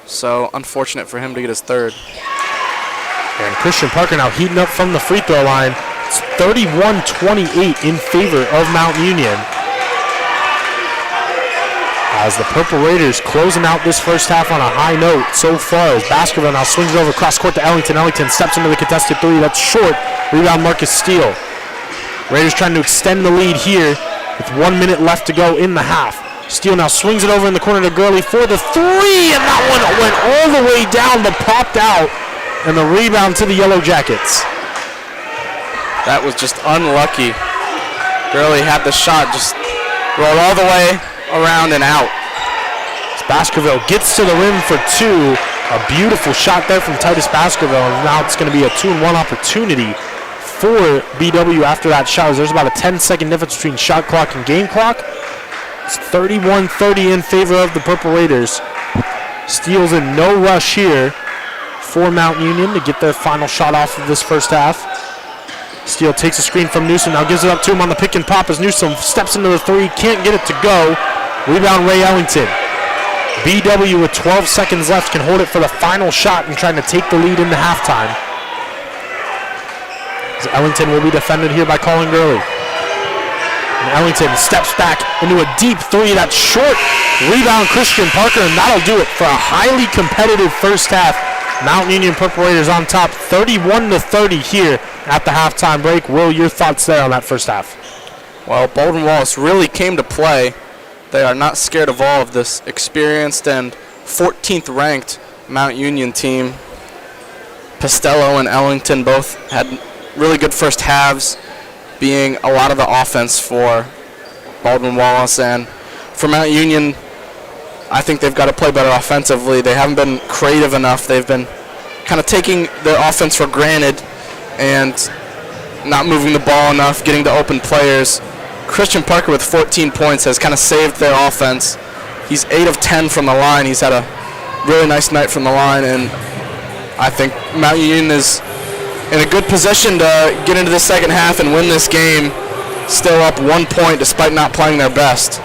so unfortunate for him to get his 3rd. And Christian Parker now heating up from the free throw line. It's 31-28 in favor of Mount Union, as the Purple Raiders closing out this first half on a high note so far, as Baskerville now swings it over cross court to Ellington. Ellington steps into the contested 3. That's short. Rebound Marcus Steele. Raiders trying to extend the lead here with 1 minute left to go in the half. Steele now swings it over in the corner to Gurley for the 3, and that one went all the way down but popped out. And the rebound to the Yellow Jackets. That was just unlucky. Gurley had the shot, just rolled all the way around and out. As Baskerville gets to the rim for 2. A beautiful shot there from Titus Baskerville, and now it's going to be a 2-and-1 opportunity for BW after that shot. There's about a 10-second difference between shot clock and game clock. It's 31-30 in favor of the Purple Raiders. Steele's in no rush here for Mount Union to get their final shot off of this first half. Steele takes a screen from Newsom, now gives it up to him on the pick and pop as Newsom steps into the 3, can't get it to go. Rebound Ray Ellington. BW with 12 seconds left can hold it for the final shot and trying to take the lead into halftime. As Ellington will be defended here by Colin Gurley. And Ellington steps back into a deep 3, that's short. Rebound Christian Parker, and that'll do it for a highly competitive first half. Mount Union Purple Raiders on top, 31-30 here at the halftime break. Will, your thoughts there on that first half? Well, Baldwin Wallace really came to play. They are not scared of all of this experienced and 14th ranked Mount Union team. Pastello and Ellington both had really good first halves, being a lot of the offense for Baldwin Wallace. And for Mount Union, I think they've got to play better offensively. They haven't been creative enough. They've been kind of taking their offense for granted and not moving the ball enough, getting to open players. Christian Parker with 14 points has kind of saved their offense. He's 8 of 10 from the line. He's had a really nice night from the line, and I think Mount Union is in a good position to get into the second half and win this game, still up 1 point despite not playing their best.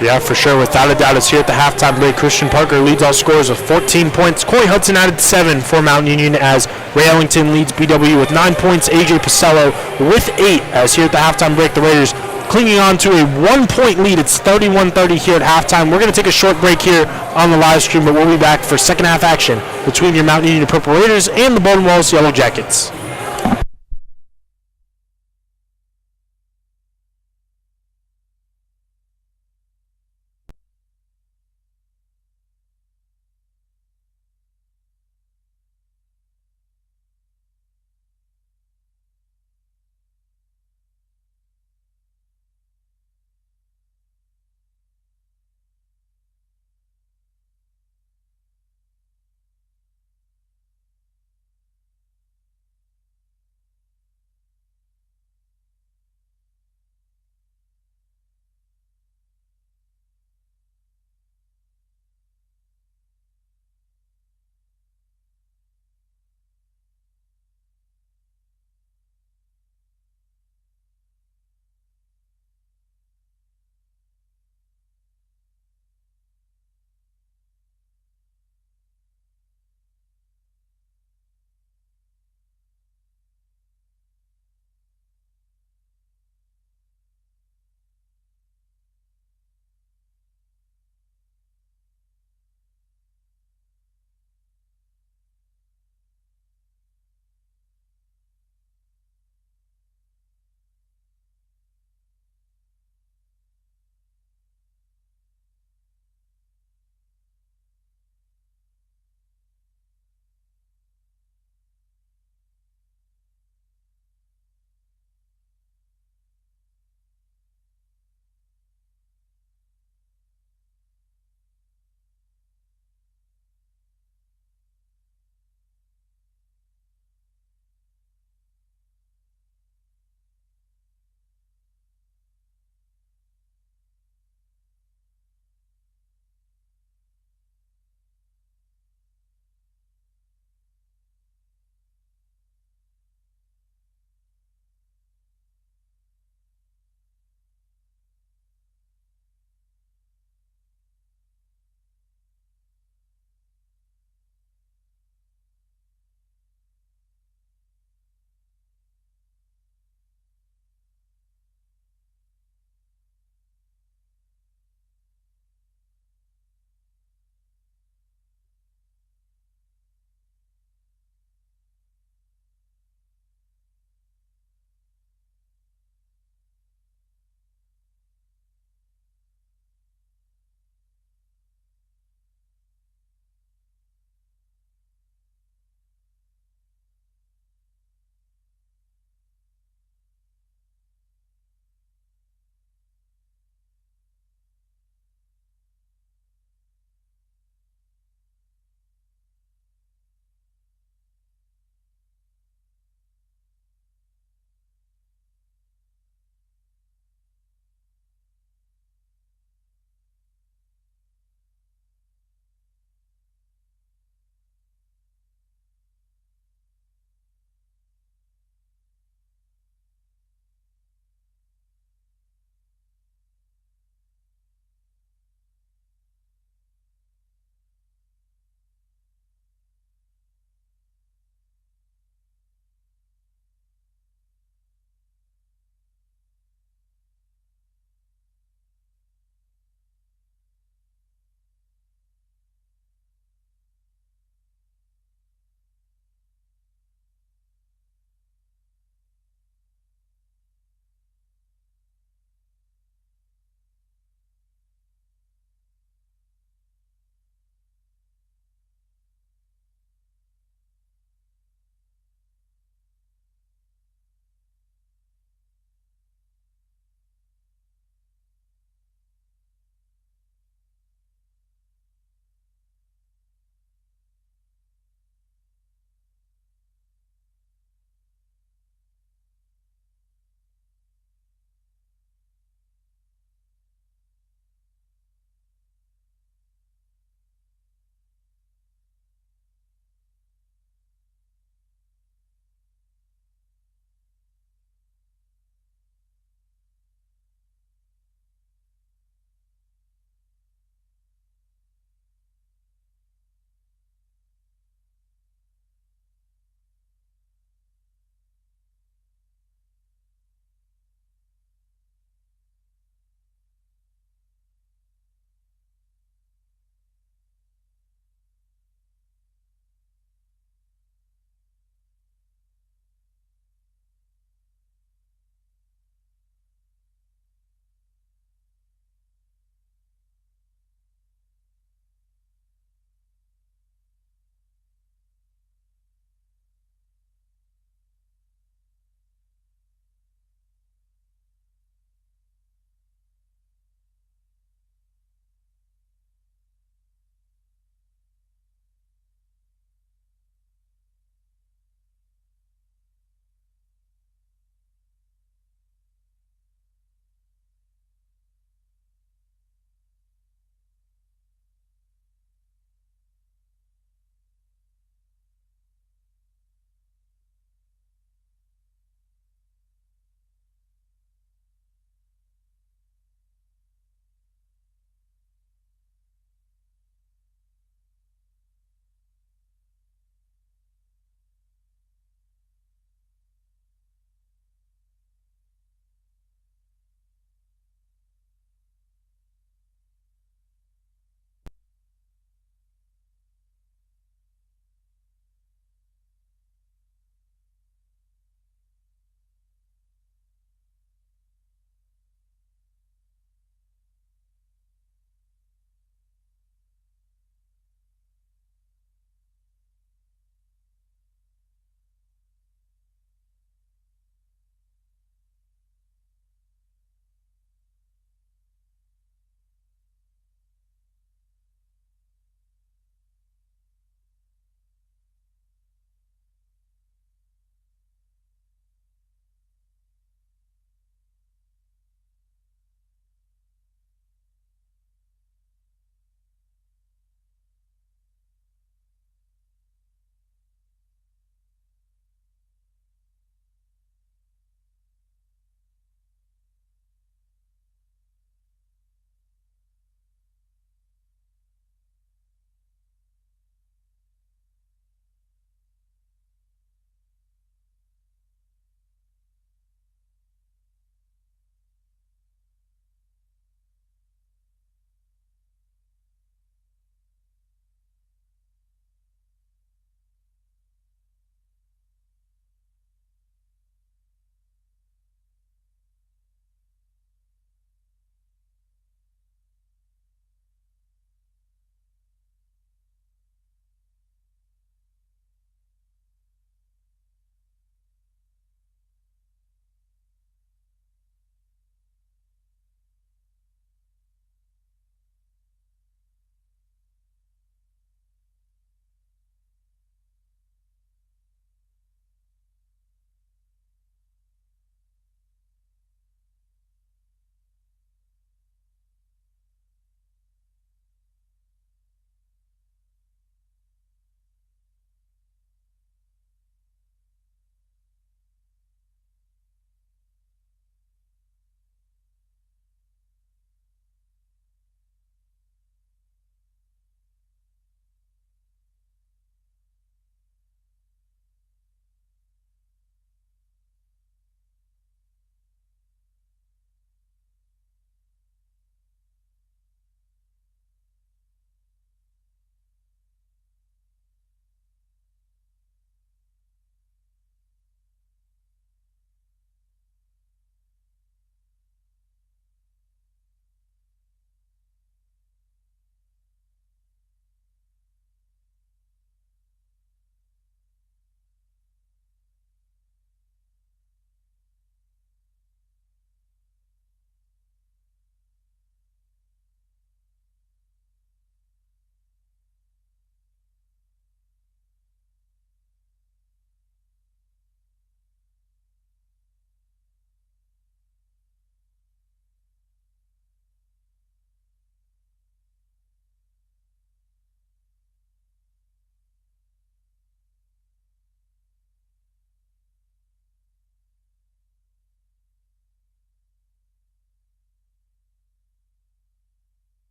Yeah, for sure. Without a doubt, it's here at the halftime break. Christian Parker leads all scorers with 14 points. Corey Hudson added 7 for Mount Union, as Ray Ellington leads BW with 9 points. A.J. Pastello with 8, as here at the halftime break, the Raiders clinging on to a 1-point lead. It's 31-30 here at halftime. We're going to take a short break here on the live stream, but we'll be back for second half action between your Mount Union Purple Raiders and the Baldwin Wallace Yellow Jackets.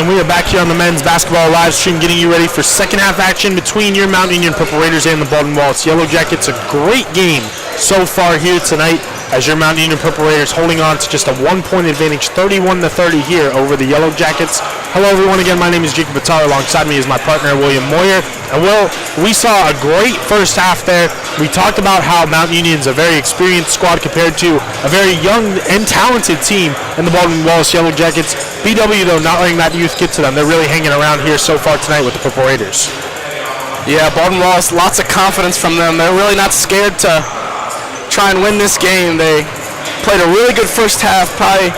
And we are back here on the men's basketball live stream getting you ready for second half action between your Mount Union Purple Raiders and the Baldwin Wallace Yellow Jackets. A great game so far here tonight as your Mount Union Purple Raiders holding on to just a 1-point advantage, 31-30 here over the Yellow Jackets. Hello everyone again, my name is Jacob Batar. Alongside me is my partner William Moyer. And Will, we saw a great first half there. We talked about how Mount Union's a very experienced squad compared to a very young and talented team in the Baldwin Wallace Yellow Jackets. BW though, not letting that youth get to them. They're really hanging around here so far tonight with the Purple Raiders. Yeah, Baldwin Wallace, lots of confidence from them. They're really not scared to try and win this game. They played a really good first half, probably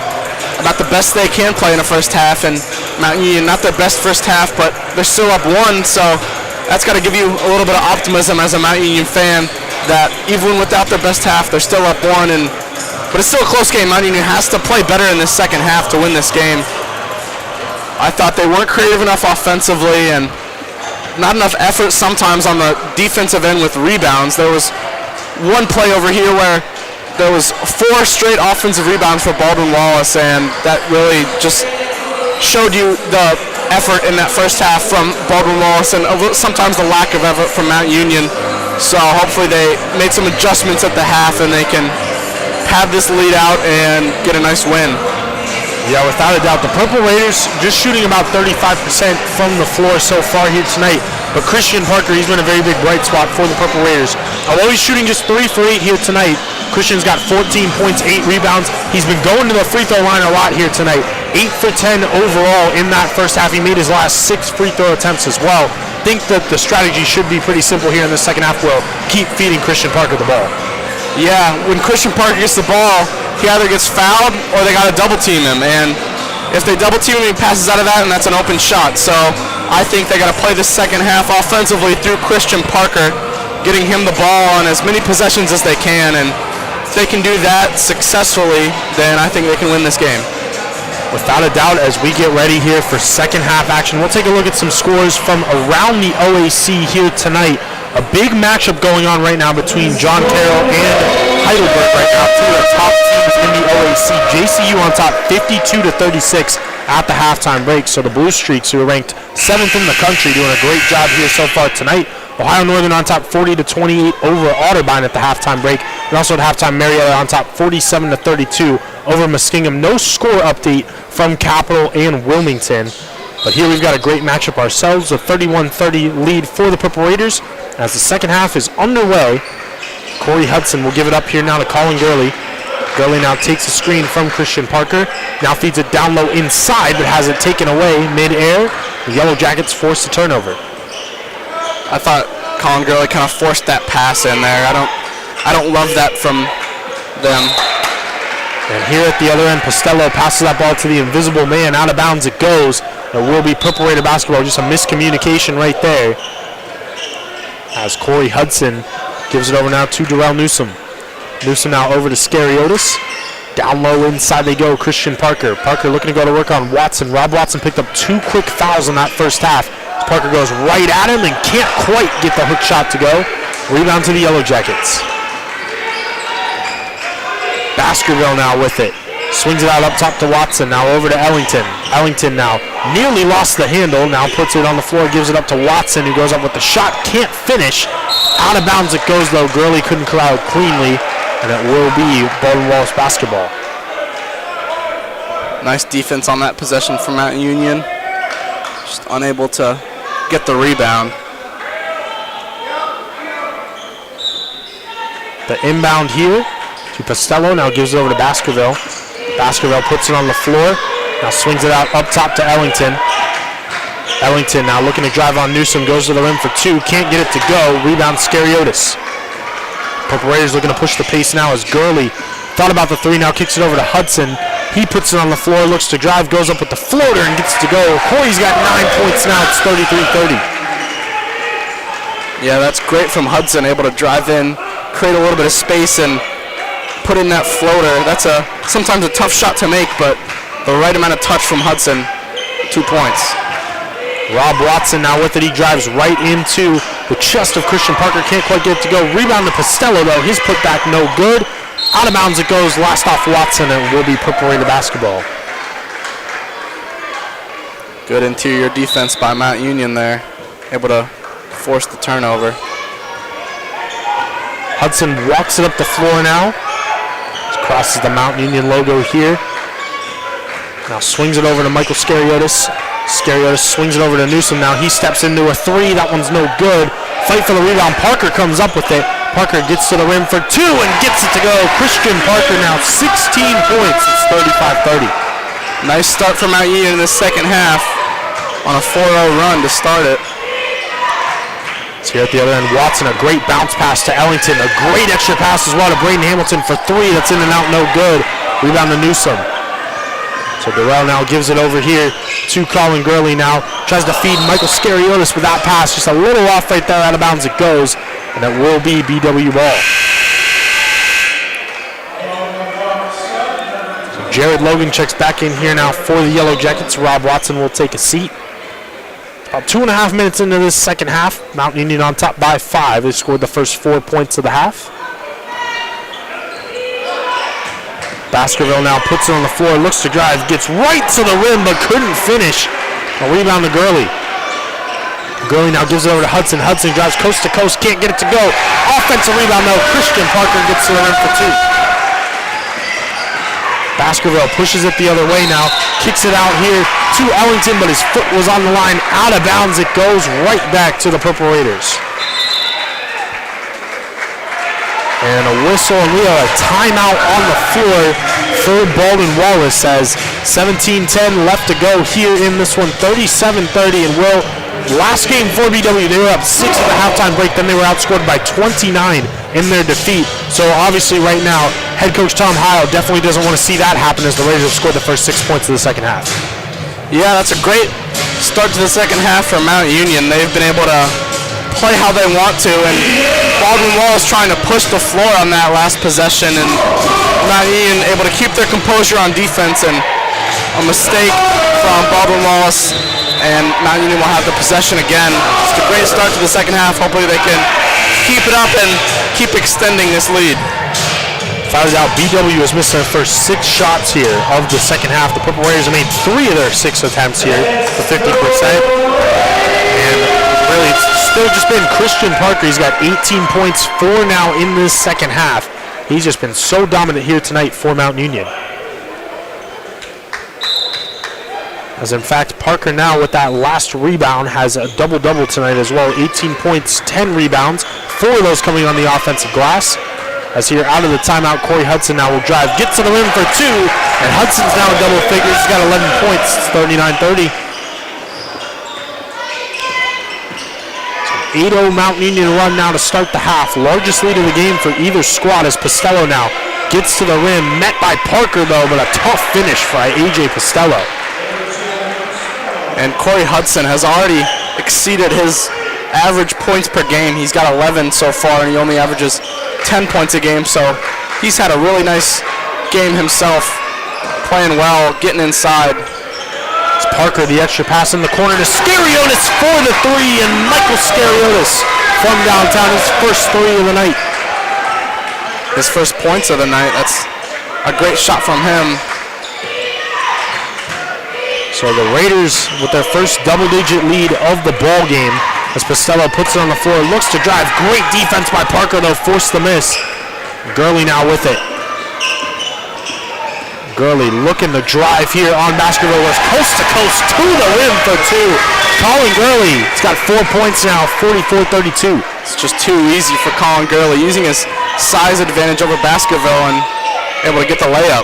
about the best they can play in a first half, and Mount Union, not their best first half, but they're still up 1, so that's got to give you a little bit of optimism as a Mount Union fan that even without their best half, they're still up 1, but it's still a close game. Mount Union has to play better in this second half to win this game. I thought they weren't creative enough offensively and not enough effort sometimes on the defensive end with rebounds. There was one play over here where there was 4 straight offensive rebounds for Baldwin Wallace, and that really just showed you the effort in that first half from Baldwin Wallace and sometimes the lack of effort from Mount Union. So hopefully they made some adjustments at the half and they can pad this lead out and get a nice win. Yeah, without a doubt. The Purple Raiders just shooting about 35% from the floor so far here tonight. But Christian Parker, he's been a very big bright spot for the Purple Raiders. Although he's shooting just 3 for 8 here tonight, Christian's got 14 points, 8 rebounds. He's been going to the free throw line a lot here tonight. 8 for 10 overall in that first half. He made his last 6 free throw attempts as well. Think that the strategy should be pretty simple here in the second half. Will keep feeding Christian Parker the ball. Yeah, when Christian Parker gets the ball, he either gets fouled or they got to double team him. And if they double team him, he passes out of that, and that's an open shot. So I think they got to play the second half offensively through Christian Parker, getting him the ball on as many possessions as they can. And if they can do that successfully, then I think they can win this game. Without a doubt, as we get ready here for second half action, we'll take a look at some scores from around the OAC here tonight. A big matchup going on right now between John Carroll and Heidelberg right now, two of the top teams in the OAC. JCU on top 52-36 at the halftime break. So the Blue Streaks, who are ranked 7th in the country, doing a great job here so far tonight. Ohio Northern on top 40-28 over Otterbein at the halftime break. And also at halftime, Marietta on top 47-32 over Muskingum. No score update from Capital and Wilmington. But here we've got a great matchup ourselves, a 31-30 lead for the Purple Raiders. As the second half is underway, Corey Hudson will give it up here now to Colin Gurley. Gurley now takes a screen from Christian Parker. Now feeds it down low inside, but has it taken away mid-air. The Yellow Jackets force a turnover. I thought Colin Gurley kind of forced that pass in there. I don't love that from them. And here at the other end, Postello passes that ball to the invisible man. Out of bounds it goes. It will be Purple Raider basketball. Just a miscommunication right there. As Corey Hudson gives it over now to Darrell Newsom. Newsom now over to Scariotis. Down low inside they go, Christian Parker. Parker looking to go to work on Watson. Rob Watson picked up 2 quick fouls in that first half. Parker goes right at him and can't quite get the hook shot to go. Rebound to the Yellow Jackets. Baskerville now with it. Swings it out up top to Watson. Now over to Ellington. Ellington now nearly lost the handle. Now puts it on the floor. Gives it up to Watson, who goes up with the shot. Can't finish. Out of bounds it goes though. Gurley couldn't clear out cleanly. And it will be Baldwin Wallace basketball. Nice defense on that possession from Mount Union. Just unable to get the rebound. The inbound here to Postello. Now gives it over to Baskerville. Baskerville puts it on the floor. Now swings it out up top to Ellington. Ellington now looking to drive on Newsom. Goes to the rim for 2. Can't get it to go. Rebound Scariotis. Purple Raiders looking to push the pace now as Gurley thought about the 3. Now kicks it over to Hudson. He puts it on the floor. Looks to drive. Goes up with the floater and gets it to go. Corey's got 9 points now. It's 33-30. Yeah, that's great from Hudson. Able to drive in, create a little bit of space, and put in that floater. That's sometimes a tough shot to make, but the right amount of touch from Hudson. 2 points. Rob Watson now with it. He drives right into the chest of Christian Parker. Can't quite get it to go. Rebound to Postello though. His putback no good. Out of bounds it goes. Last off Watson, and will be Purple Raider basketball. Good interior defense by Mount Union there. Able to force the turnover. Hudson walks it up the floor now. Crosses the Mount Union logo here. Now swings it over to Michael Scariotis. Scariotis swings it over to Newsom. Now he steps into a three. That one's no good. Fight for the rebound. Parker comes up with it. Parker gets to the rim for two and gets it to go. Christian Parker now 16 points. It's 35-30. Nice start for Mount Union in the second half on a 4-0 run to start it. So here at the other end, Watson, a great bounce pass to Ellington. A great extra pass as well to Braden Hamilton for three. That's in and out, no good. Rebound to Newsom. So Durrell now gives it over here to Colin Gurley now. Tries to feed Michael Scariotis with that pass. Just a little off right there, out of bounds it goes. And it will be BW ball. So Jared Logan checks back in here now for the Yellow Jackets. Rob Watson will take a seat. About 2.5 minutes into this second half. Mount Union on top by 5. They scored the first 4 points of the half. Baskerville now puts it on the floor, looks to drive, gets right to the rim but couldn't finish. A rebound to Gurley. Gurley now gives it over to Hudson. Hudson drives coast to coast, can't get it to go. Offensive rebound though. Christian Parker gets to the rim for two. Baskerville pushes it the other way now, kicks it out here to Ellington, but his foot was on the line, out of bounds. It goes right back to the Purple Raiders. And a whistle, and we have a timeout on the floor for Baldwin Wallace as 17-10 left to go here in this one, 37-30. And Will, last game for BW, they were up 6 at the halftime break, then they were outscored by 29 in their defeat. So obviously right now, head coach Tom Heil definitely doesn't want to see that happen as the Raiders have scored the first 6 points of the second half. Yeah, that's a great start to the second half for Mount Union. They've been able to play how they want to, and Baldwin Wallace trying to push the floor on that last possession, and Mount Union able to keep their composure on defense, and a mistake from Baldwin Wallace, and Mount Union will have the possession again. Just a great start to the second half. Hopefully they can keep it up and keep extending this lead. Found out BW has missed their first 6 shots here of the second half. The Purple Raiders have made 3 of their 6 attempts here for 50%. And really, it's still just been Christian Parker. He's got 18 points, 4 now in this second half. He's just been so dominant here tonight for Mount Union. As in fact, Parker now with that last rebound has a double-double tonight as well. 18 points, 10 rebounds, 4 of those coming on the offensive glass. As here out of the timeout, Corey Hudson now will drive, gets to the rim for 2, and Hudson's now in double figures. He's got 11 points. It's 39-30. 8-0 Mount Union run now to start the half. Largest lead of the game for either squad as Postello now gets to the rim. Met by Parker though, but a tough finish by A.J. Postello. And Corey Hudson has already exceeded his average points per game. He's got 11 so far, and he only averages 10 points a game, so he's had a really nice game himself, playing well, getting inside. It's Parker, the extra pass in the corner to Scariotis for the 3, and Michael Scariotis from downtown, his first 3 of the night. His first points of the night. That's a great shot from him. So the Raiders with their first double-digit lead of the ball game as Postello puts it on the floor, looks to drive. Great defense by Parker though, forced the miss. Gurley now with it. Gurley looking to drive here on Baskerville West, coast to coast to the rim for 2. Colin Gurley, he's got 4 points now, 44-32. It's just too easy for Colin Gurley, using his size advantage over Baskerville and able to get the layup.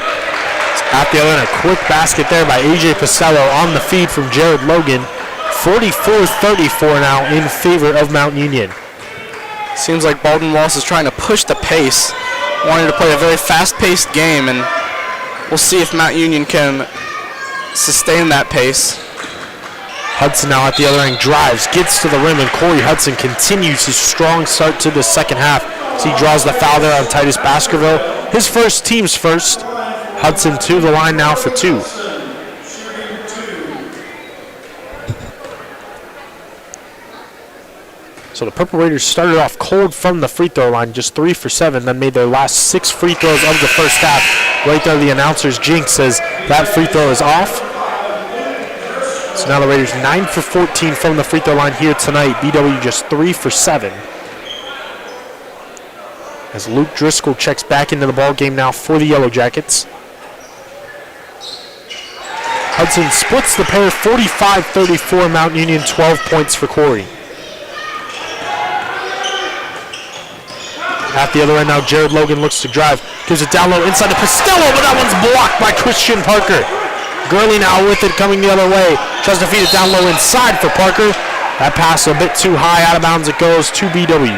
At the other end, a quick basket there by A.J. Postello on the feed from Jared Logan. 44-34 now in favor of Mount Union. Seems like Baldwin Wallace is trying to push the pace, wanting to play a very fast-paced game, and we'll see if Mount Union can sustain that pace. Hudson now at the other end drives, gets to the rim, and Corey Hudson continues his strong start to the second half as he draws the foul there on Titus Baskerville. His first, team's first. Hudson to the line now for 2. So the Purple Raiders started off cold from the free throw line, just 3 for 7, then made their last 6 free throws of the first half. Right there, the announcer's jinx says that free throw is off. So now the Raiders 9 for 14 from the free throw line here tonight. BW just 3 for 7. As Luke Driscoll checks back into the ball game now for the Yellow Jackets. Hudson splits the pair 45-34. Mount Union 12 points for Corey. At the other end now, Jared Logan looks to drive. Gives it down low inside to Costello, but that one's blocked by Christian Parker. Gurley now with it coming the other way. Tries to feed it down low inside for Parker. That pass a bit too high. Out of bounds it goes to BW.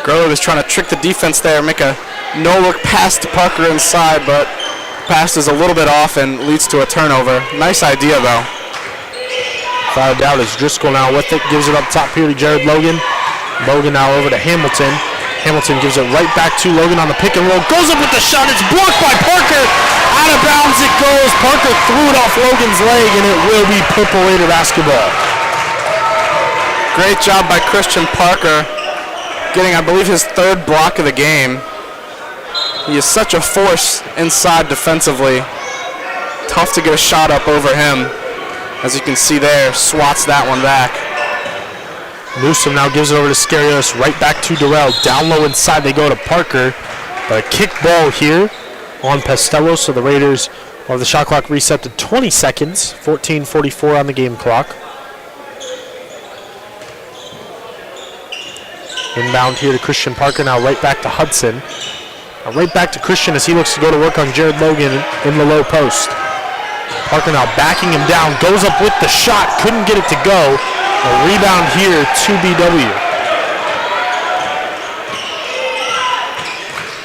Gurley was trying to trick the defense there, make a no-look pass to Parker inside, but the pass is a little bit off and leads to a turnover. Nice idea, though. Without a doubt is Driscoll now with it. Gives it up top here to Jared Logan. Logan now over to Hamilton. Hamilton gives it right back to Logan on the pick and roll. Goes up with the shot. It's blocked by Parker. Out of bounds it goes. Parker threw it off Logan's leg, and it will be Purple Raider basketball. Great job by Christian Parker, getting, I believe, his third block of the game. He is such a force inside defensively. Tough to get a shot up over him. As you can see there, swats that one back. Newsom now gives it over to Scarios, right back to Durrell. Down low inside they go to Parker. But a kick ball here on Pestello, so the Raiders will have the shot clock reset to 20 seconds. 14:44 on the game clock. Inbound here to Christian Parker, now right back to Hudson. Now right back to Christian as he looks to go to work on Jared Logan in the low post. Parker now backing him down, goes up with the shot, couldn't get it to go. A rebound here to BW.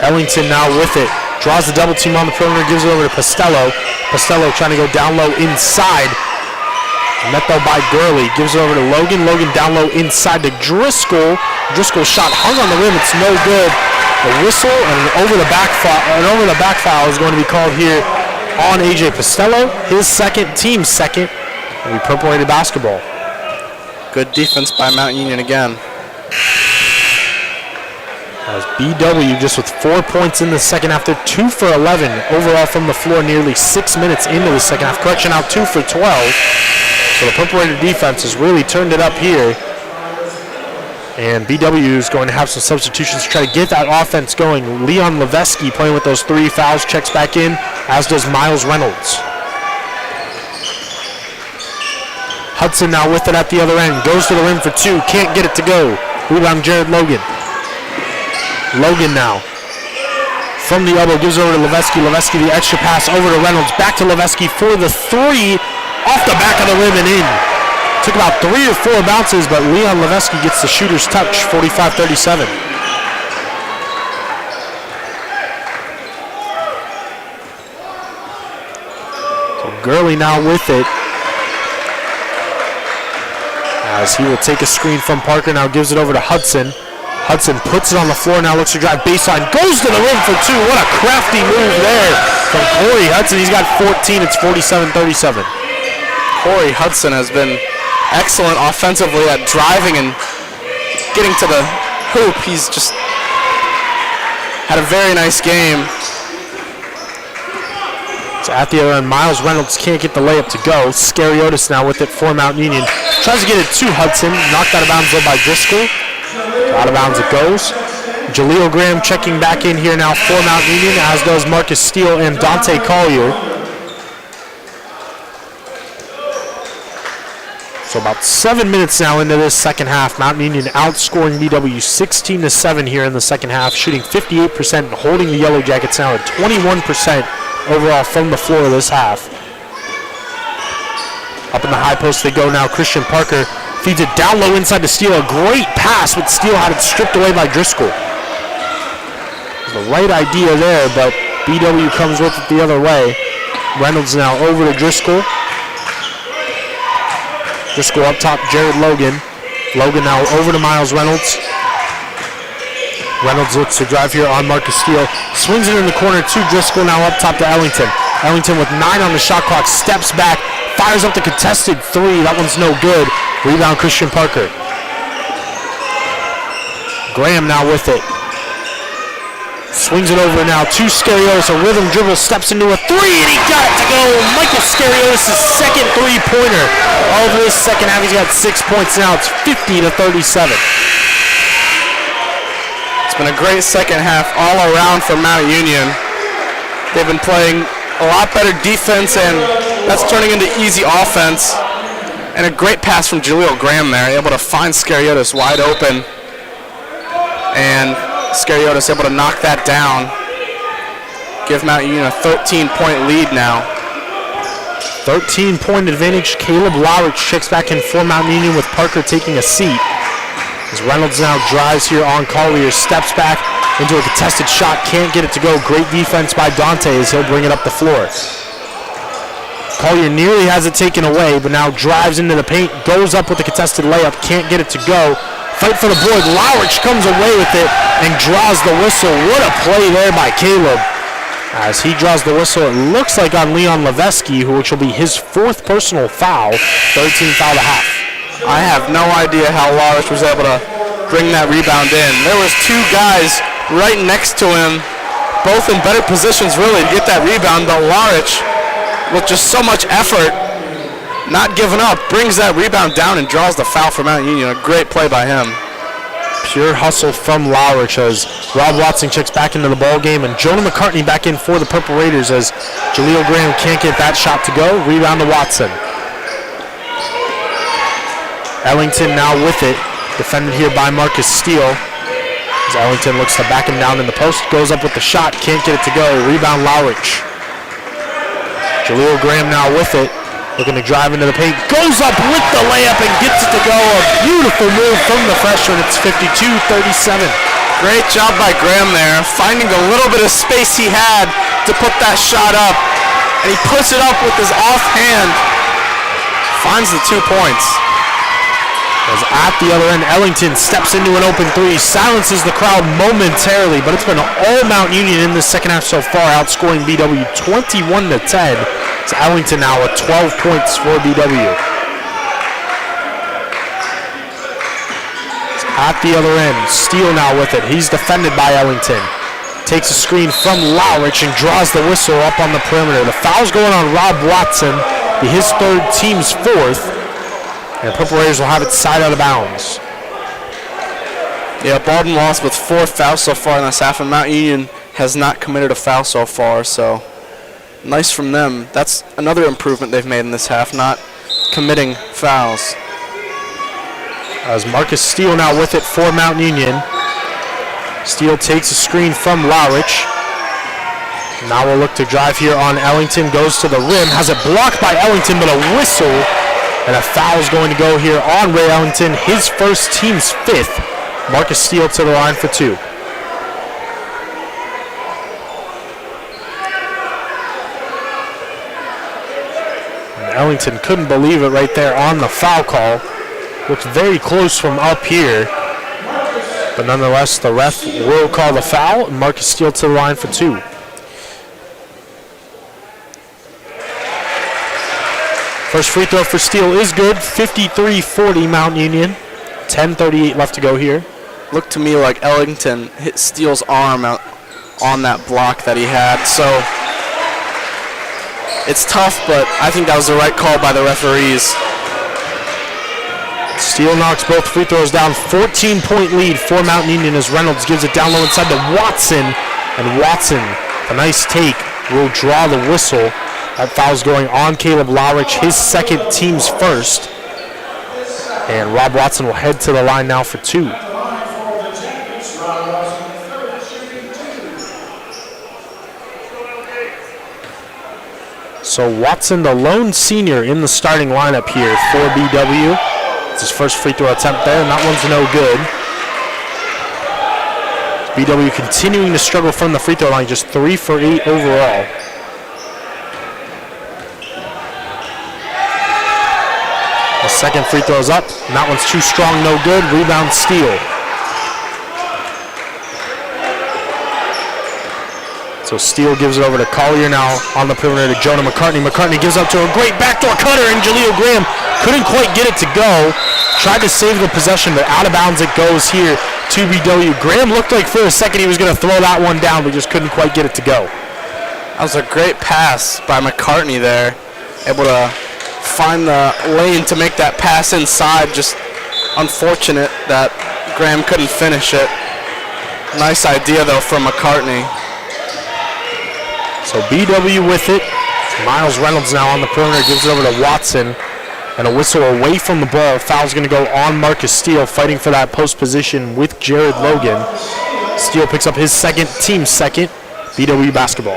Ellington now with it. Draws the double team on the perimeter, gives it over to Pestello. Pestello trying to go down low inside. Met though by Gurley. Gives it over to Logan. Logan down low inside to Driscoll. Driscoll's shot hung on the rim. It's no good. A whistle and an over the back foul is going to be called here on AJ Pestello. His second, team's second. It'll be Purple Raider basketball. Good defense by Mount Union again. As BW just with 4 points in the second half. They're 2 for 11 overall from the floor, nearly 6 minutes into the second half. Correction, now 2 for 12. So the Purple Raider defense has really turned it up here. And BW is going to have some substitutions to try to get that offense going. Leon Levesky playing with those 3 fouls, checks back in, as does Miles Reynolds. Hudson now with it at the other end. Goes to the rim for 2. Can't get it to go. Rebound Jared Logan. Logan now. From the elbow. Gives over to Levesky. Levesky the extra pass over to Reynolds. Back to Levesky for the 3. Off the back of the rim and in. Took about 3 or 4 bounces, but Leon Levesky gets the shooter's touch. 45-37. So Gurley now with it. As he will take a screen from Parker, now gives it over to Hudson. Hudson puts it on the floor, now looks to drive baseline, goes to the rim for 2. What a crafty move there from Corey Hudson. He's got 14, it's 47-37. Corey Hudson has been excellent offensively at driving and getting to the hoop. He's just had a very nice game. So at the other end, Miles Reynolds can't get the layup to go. Scariotis now with it for Mount Union. Tries to get it to Hudson. Knocked out of bounds though by Driscoll. Out of bounds it goes. Jaleel Graham checking back in here now for Mount Union, as does Marcus Steele and Dante Collier. So about 7 minutes now into this second half. Mount Union outscoring BW 16-7 here in the second half, shooting 58% and holding the Yellow Jackets now at 21% overall from the floor this half. Up in the high post they go now. Christian Parker feeds it down low inside to Steele. A great pass, but Steele had it stripped away by Driscoll. The right idea there, but BW comes with it the other way. Reynolds now over to Driscoll. Driscoll up top, Jared Logan. Logan now over to Miles Reynolds. Reynolds looks to drive here on Marcus Steele. Swings it in the corner to Driscoll, now up top to Ellington. Ellington with 9 on the shot clock, steps back, fires up the contested 3. That one's no good. Rebound Christian Parker. Graham now with it. Swings it over now to Scariotis. A rhythm dribble, steps into a three, and he got it to go. Michael Scariotis' second three-pointer of this second half. He's got 6 points now. It's 50-37. It's been a great second half all around for Mount Union. They've been playing a lot better defense, and that's turning into easy offense. And a great pass from Jaleel Graham there, able to find Scariotis wide open. And Scariotis able to knock that down. Give Mount Union a 13-point lead now. 13-point advantage. Caleb Lowrich checks back in for Mount Union with Parker taking a seat. As Reynolds now drives here on Collier, steps back into a contested shot, can't get it to go. Great defense by Dante as he'll bring it up the floor. Collier nearly has it taken away, but now drives into the paint, goes up with the contested layup, can't get it to go. Fight for the board. Lowrich comes away with it and draws the whistle. What a play there by Caleb. As he draws the whistle, it looks like on Leon Leveski, which will be his fourth personal foul, 13 foul to half. I have no idea how Lowrich was able to bring that rebound in. There was two guys right next to him, both in better positions really to get that rebound, but Lowrich, with just so much effort, not giving up, brings that rebound down and draws the foul for Mount Union. A great play by him. Pure hustle from Lowrich as Rob Watson checks back into the ball game, and Jonah McCartney back in for the Purple Raiders as Jaleel Graham can't get that shot to go. Rebound to Watson. Ellington now with it, defended here by Marcus Steele. As Ellington looks to back him down in the post, goes up with the shot, can't get it to go. Rebound Lowrich. Jaleel Graham now with it, looking to drive into the paint, goes up with the layup and gets it to go. A beautiful move from the freshman. It's 52-37. Great job by Graham there, finding a little bit of space he had to put that shot up. And he puts it up with his offhand. Finds the 2 points. As at the other end, Ellington steps into an open three, silences the crowd momentarily, but it's been all Mount Union in this second half so far, outscoring BW 21-10. It's Ellington now with 12 points for BW. It's at the other end, Steele now with it. He's defended by Ellington. Takes a screen from Lowrich and draws the whistle up on the perimeter. The foul's going on Rob Watson, his third, team's fourth. And the Purple Raiders will have it side out of bounds. Yeah, Baldwin lost with 4 fouls so far in this half, and Mount Union has not committed a foul so far, so nice from them. That's another improvement they've made in this half, not committing fouls. As Marcus Steele now with it for Mount Union. Steele takes a screen from Lowrich. Now we'll look to drive here on Ellington, goes to the rim, has it blocked by Ellington, but a whistle. And a foul is going to go here on Ray Ellington, his first, team's fifth. Marcus Steele to the line for 2. And Ellington couldn't believe it right there on the foul call. Looked very close from up here. But nonetheless, the ref will call the foul. And Marcus Steele to the line for 2. First free throw for Steele is good. 53-40 Mount Union. 10:38 left to go here. Looked to me like Ellington hit Steele's arm out on that block that he had. So it's tough, but I think that was the right call by the referees. Steele knocks both free throws down. 14-point lead for Mount Union as Reynolds gives it down low inside to Watson. And Watson, a nice take, will draw the whistle. That foul's going on Caleb Lowrich, his second, team's first. And Rob Watson will head to the line now for 2. So Watson, the lone senior in the starting lineup here for BW. It's his first free throw attempt there, and that one's no good. BW continuing to struggle from the free throw line, just 3 for 8 overall. The second free throw's up, and that one's too strong, no good. Rebound Steele. So Steele gives it over to Collier now on the perimeter to Jonah McCartney. McCartney gives up to a great backdoor cutter, and Jaleel Graham couldn't quite get it to go. Tried to save the possession, but out of bounds it goes here to BW. Graham looked like for a second he was going to throw that one down, but just couldn't quite get it to go. That was a great pass by McCartney there. Able to find the lane to make that pass inside. Just unfortunate that Graham couldn't finish it. Nice idea though from McCartney. So BW with it. Miles Reynolds now on the perimeter, gives it over to Watson. And a whistle away from the ball. Foul's going to go on Marcus Steele, fighting for that post position with Jared Logan. Steele picks up his second, team second. BW basketball.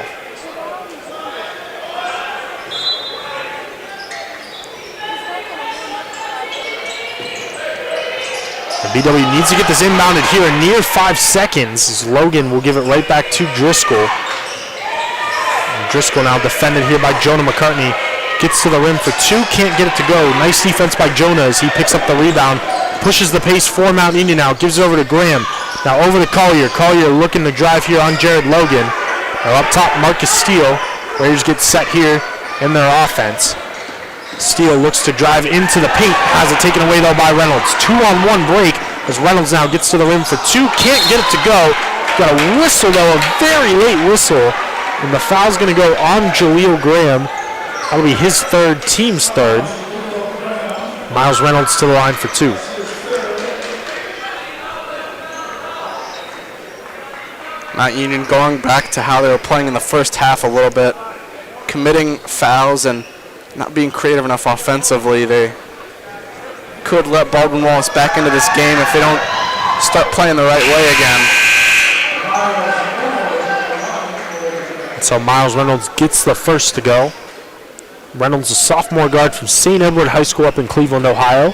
And BW needs to get this inbounded here in near 5 seconds, as Logan will give it right back to Driscoll. And Driscoll now defended here by Jonah McCartney. Gets to the rim for two, can't get it to go. Nice defense by Jonah as he picks up the rebound. Pushes the pace for Mount Union now, gives it over to Graham. Now over to Collier. Collier looking to drive here on Jared Logan. Now up top, Marcus Steele. Raiders get set here in their offense. Steele looks to drive into the paint. Has it taken away though by Reynolds. 2-on-1 break as Reynolds now gets to the rim for two. Can't get it to go. Got a whistle though, a very late whistle. And the foul's going to go on Jaleel Graham. That'll be his third, team's third. Miles Reynolds to the line for two. Mount Union going back to how they were playing in the first half a little bit. Committing fouls and not being creative enough offensively. They could let Baldwin Wallace back into this game if they don't start playing the right way again. So Miles Reynolds gets the first to go. Reynolds, a sophomore guard from St. Edward High School up in Cleveland, Ohio.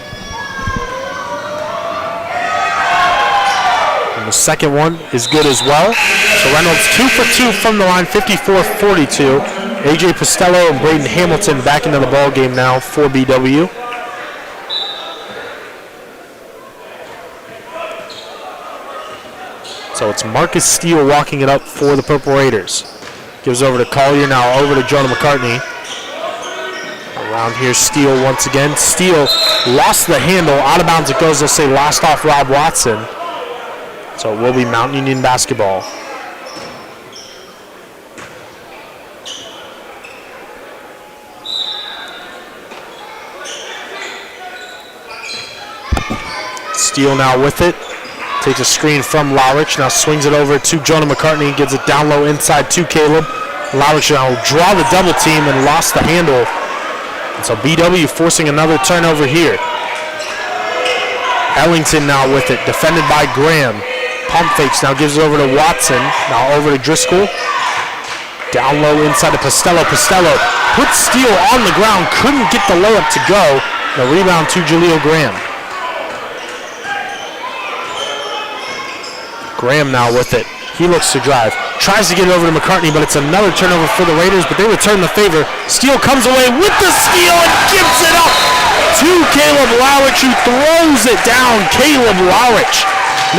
And the second one is good as well. So Reynolds 2 for 2 from the line, 54-42. AJ Postello and Braden Hamilton back into the ball game now for BW. So it's Marcus Steele walking it up for the Purple Raiders. Gives over to Collier now, over to Jonah McCartney. Around here, Steele once again. Steele lost the handle. Out of bounds it goes. They'll say last off Rob Watson. So it will be Mount Union basketball. Steele now with it. Takes a screen from Lowrich. Now swings it over to Jonah McCartney. Gives it down low inside to Caleb. Lowrich now will draw the double team and lost the handle. And so BW forcing another turnover here. Ellington now with it, defended by Graham. Pump fakes, now gives it over to Watson. Now over to Driscoll. Down low inside to Postello. Postello puts Steele on the ground, couldn't get the layup to go. The rebound to Jaleel Graham. Graham now with it. He looks to drive. Tries to get it over to McCartney, but it's another turnover for the Raiders, but they return the favor. Steele comes away with the steal and gives it up to Caleb Lowrich, who throws it down. Caleb Lowrich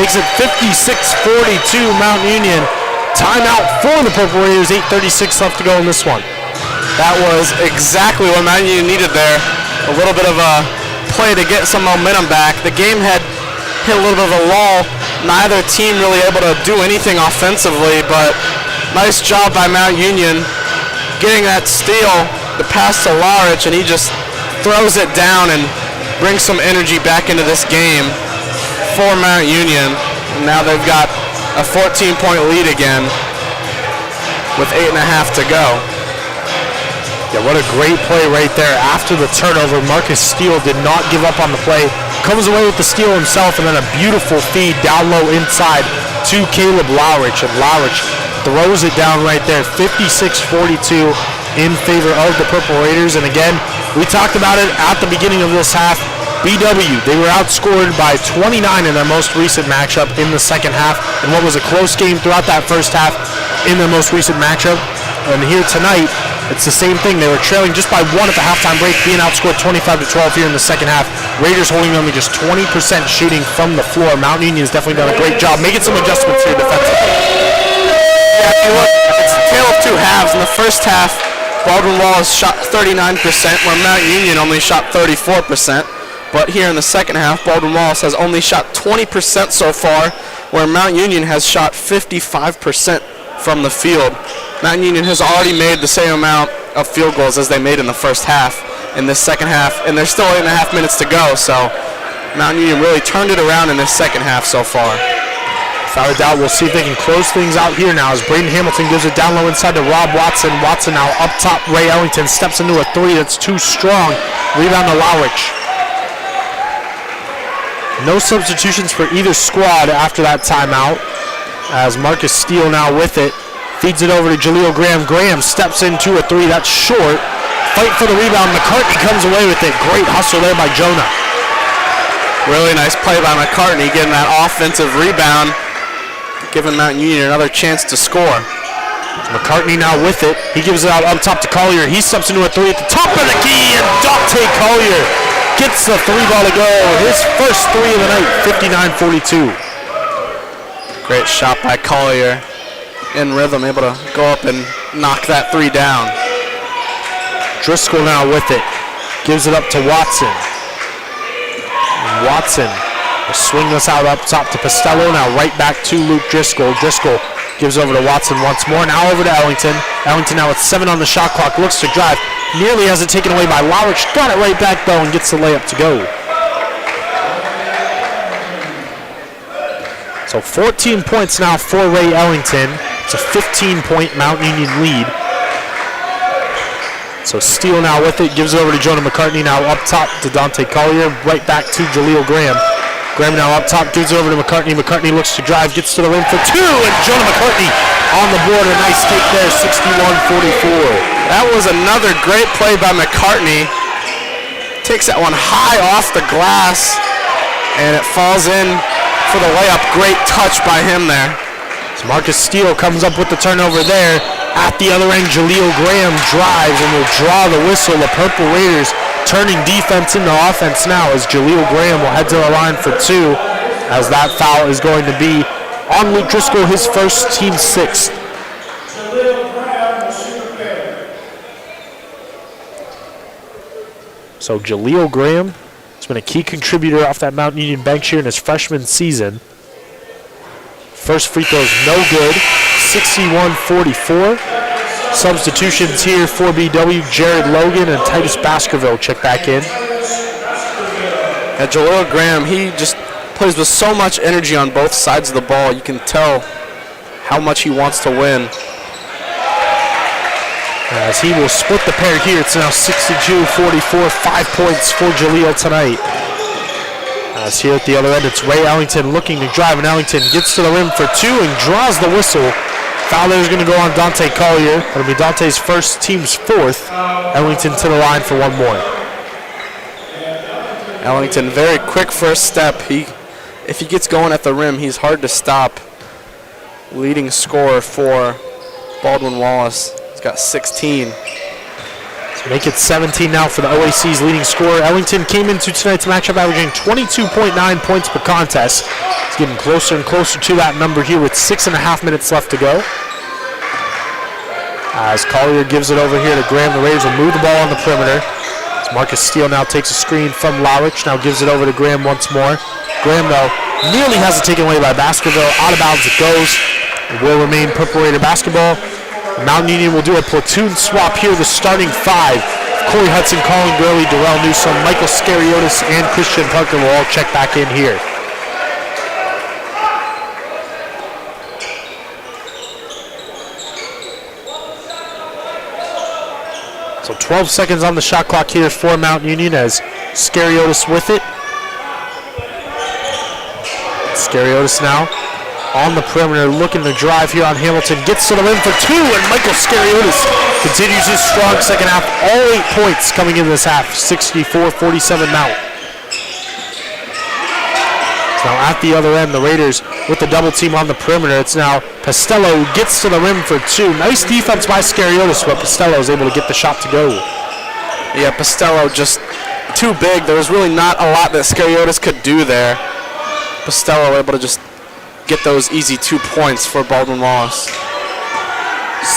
makes it 56-42 Mount Union. Timeout for the Purple Raiders, 8:36 left to go in this one. That was exactly what Mount Union needed there. A little bit of a play to get some momentum back. The game had hit a little bit of a lull. Neither team really able to do anything offensively, but nice job by Mount Union getting that steal, the pass to Lowrich, and he just throws it down and brings some energy back into this game for Mount Union. And now they've got a 14-point lead again with 8.5 to go. Yeah, what a great play right there. After the turnover, Marcus Steele did not give up on the play. Comes away with the steal himself, and then a beautiful feed down low inside to Caleb Lowrich. And Lowrich throws it down right there, 56-42 in favor of the Purple Raiders. And again, we talked about it at the beginning of this half. BW, they were outscored by 29 in their most recent matchup in the second half, and what was a close game throughout that first half in their most recent matchup. And here tonight, it's the same thing. They were trailing just by 1 at the halftime break, being outscored 25-12 here in the second half. Raiders holding only just 20% shooting from the floor. Mount Union's definitely done a great job making some adjustments here defensively. Yeah, if you look, it's a tale of two halves. In the first half, Baldwin Wallace shot 39%, where Mount Union only shot 34%. But here in the second half, Baldwin Wallace has only shot 20% so far, where Mount Union has shot 55% from the field. Mount Union has already made the same amount of field goals as they made in the first half in this second half, and there's still 8.5 minutes to go, so Mount Union really turned it around in this second half so far. Without a doubt, we'll see if they can close things out here now as Braden Hamilton gives it down low inside to Rob Watson. Watson now up top. Ray Ellington steps into a three that's too strong. Rebound to Lowrich. No substitutions for either squad after that timeout as Marcus Steele now with it. Feeds it over to Jaleel Graham. Graham steps into a three. That's short. Fight for the rebound. McCartney comes away with it. Great hustle there by Jonah. Really nice play by McCartney, getting that offensive rebound, giving Mount Union another chance to score. McCartney now with it. He gives it out up top to Collier. He steps into a three at the top of the key, and Dante Collier gets the three ball to go. His first three of the night, 59-42. Great shot by Collier. In rhythm, able to go up and knock that three down. Driscoll now with it. Gives it up to Watson. Watson will swing this out up top to Costello. Now right back to Luke Driscoll. Driscoll gives over to Watson once more. Now over to Ellington. Ellington now with 7 on the shot clock. Looks to drive. Nearly has it taken away by Lowrich. Got it right back though and gets the layup to go. So 14 points now for Ray Ellington. It's a 15-point Mount Union lead. So Steele now with it, gives it over to Jonah McCartney. Now up top to Dante Collier, right back to Jaleel Graham. Graham now up top, gives it over to McCartney. McCartney looks to drive, gets to the rim for 2, and Jonah McCartney on the board. A nice take there, 61-44. That was another great play by McCartney. Takes that one high off the glass, and it falls in for the layup. Great touch by him there. So Marcus Steele comes up with the turnover there. At the other end, Jaleel Graham drives and will draw the whistle. The Purple Raiders turning defense into offense now as Jaleel Graham will head to the line for 2, as that foul is going to be on Luke Driscoll, his first, team 6th. So Jaleel Graham has been a key contributor off that Mount Union bench here in his freshman season. First free throw is no good, 61-44. Substitutions here for BW, Jared Logan and Titus Baskerville check back in. And Jaleel Graham, he just plays with so much energy on both sides of the ball. You can tell how much he wants to win. As he will split the pair here, it's now 62-44, 5 points for Jaleel tonight. As here at the other end, it's Ray Ellington looking to drive, and Ellington gets to the rim for 2 and draws the whistle. Foul there is going to go on Dante Collier. It'll be Dante's first, team's 4th. Ellington to the line for 1 more. Ellington, very quick first step. If he gets going at the rim, he's hard to stop. Leading scorer for Baldwin Wallace. He's got 16. So make it 17 now for the OAC's leading scorer. Ellington came into tonight's matchup averaging 22.9 points per contest. He's getting closer and closer to that number here with 6.5 minutes left to go. As Collier gives it over here to Graham, the Raiders will move the ball on the perimeter. As Marcus Steele now takes a screen from Lowrich, now gives it over to Graham once more. Graham, though, nearly has it taken away by Baskerville. Out of bounds it goes. It will remain Purple Raider basketball. Mount Union will do a platoon swap here, the starting 5. Corey Hudson, Colin Gurley, Darrell Newsom, Michael Scariotis, and Christian Parker will all check back in here. So 12 seconds on the shot clock here for Mount Union as Scariotis with it. Scariotis now on the perimeter looking to drive here on Hamilton. Gets to the rim for 2, and Michael Scariotis continues his strong second half. All 8 points coming in this half, 64-47 Mount. So now at the other end, the Raiders with the double team on the perimeter. It's now Costello gets to the rim for 2. Nice defense by Scariotis, but Costello is able to get the shot to go. Yeah, Costello just too big. There was really not a lot that Scariotis could do there. Costello able to just get those easy 2 points for Baldwin Wallace.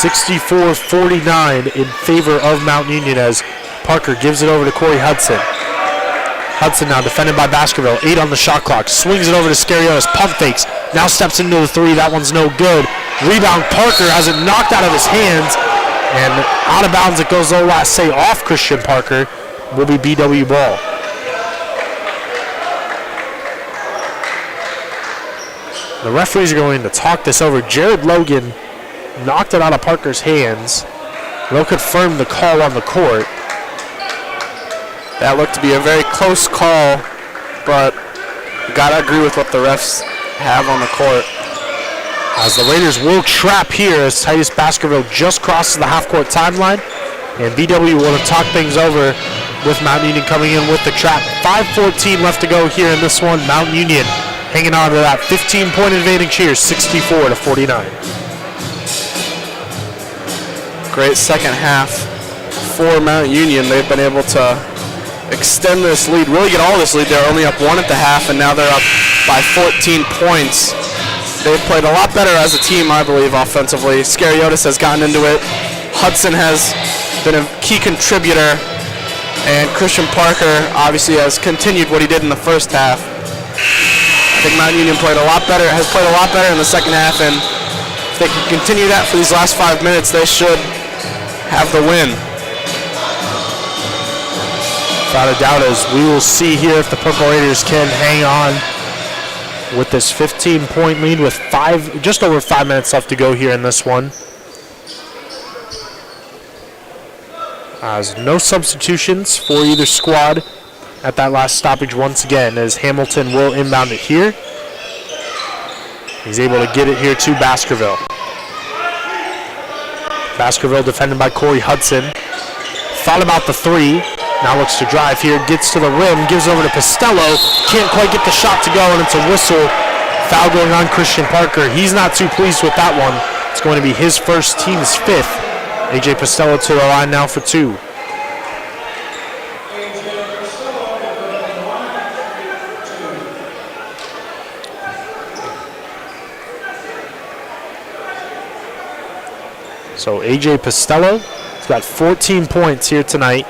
64-49 in favor of Mount Union as Parker gives it over to Corey Hudson. Hudson now defended by Baskerville. 8 on the shot clock. Swings it over to Scariotis. Pump fakes. Now steps into the 3. That one's no good. Rebound. Parker has it knocked out of his hands. And out of bounds it goes, though, last say off Christian Parker. Will be BW ball. The referees are going to talk this over. Jared Logan knocked it out of Parker's hands. They'll confirm the call on the court. That looked to be a very close call, but you gotta agree with what the refs have on the court. As the Raiders will trap here as Titus Baskerville just crosses the half-court timeline. And BW will talk things over with Mount Union coming in with the trap. 5:14 left to go here in this one. Mount Union hanging on to that 15-point advantage here, 64-49. Great second half for Mount Union. They've been able to extend this lead, really get all this lead. They're only up 1 at the half, and now they're up by 14 points. They've played a lot better as a team, I believe, offensively. Scariotis has gotten into it. Hudson has been a key contributor, and Christian Parker obviously has continued what he did in the first half. I think Mount Union has played a lot better in the second half, and if they can continue that for these last 5 minutes, they should have the win. Without a doubt, as we will see here if the Purple Raiders can hang on with this 15-point lead with just over 5 minutes left to go here in this one. As no substitutions for either squad at that last stoppage once again, as Hamilton will inbound it here. He's able to get it here to Baskerville. Baskerville defended by Corey Hudson. Thought about the 3. Now looks to drive here, gets to the rim, gives over to Costello. Can't quite get the shot to go, and it's a whistle. Foul going on Christian Parker. He's not too pleased with that one. It's going to be his first, team's 5th. AJ Costello to the line now for 2. So AJ Costello has got 14 points here tonight.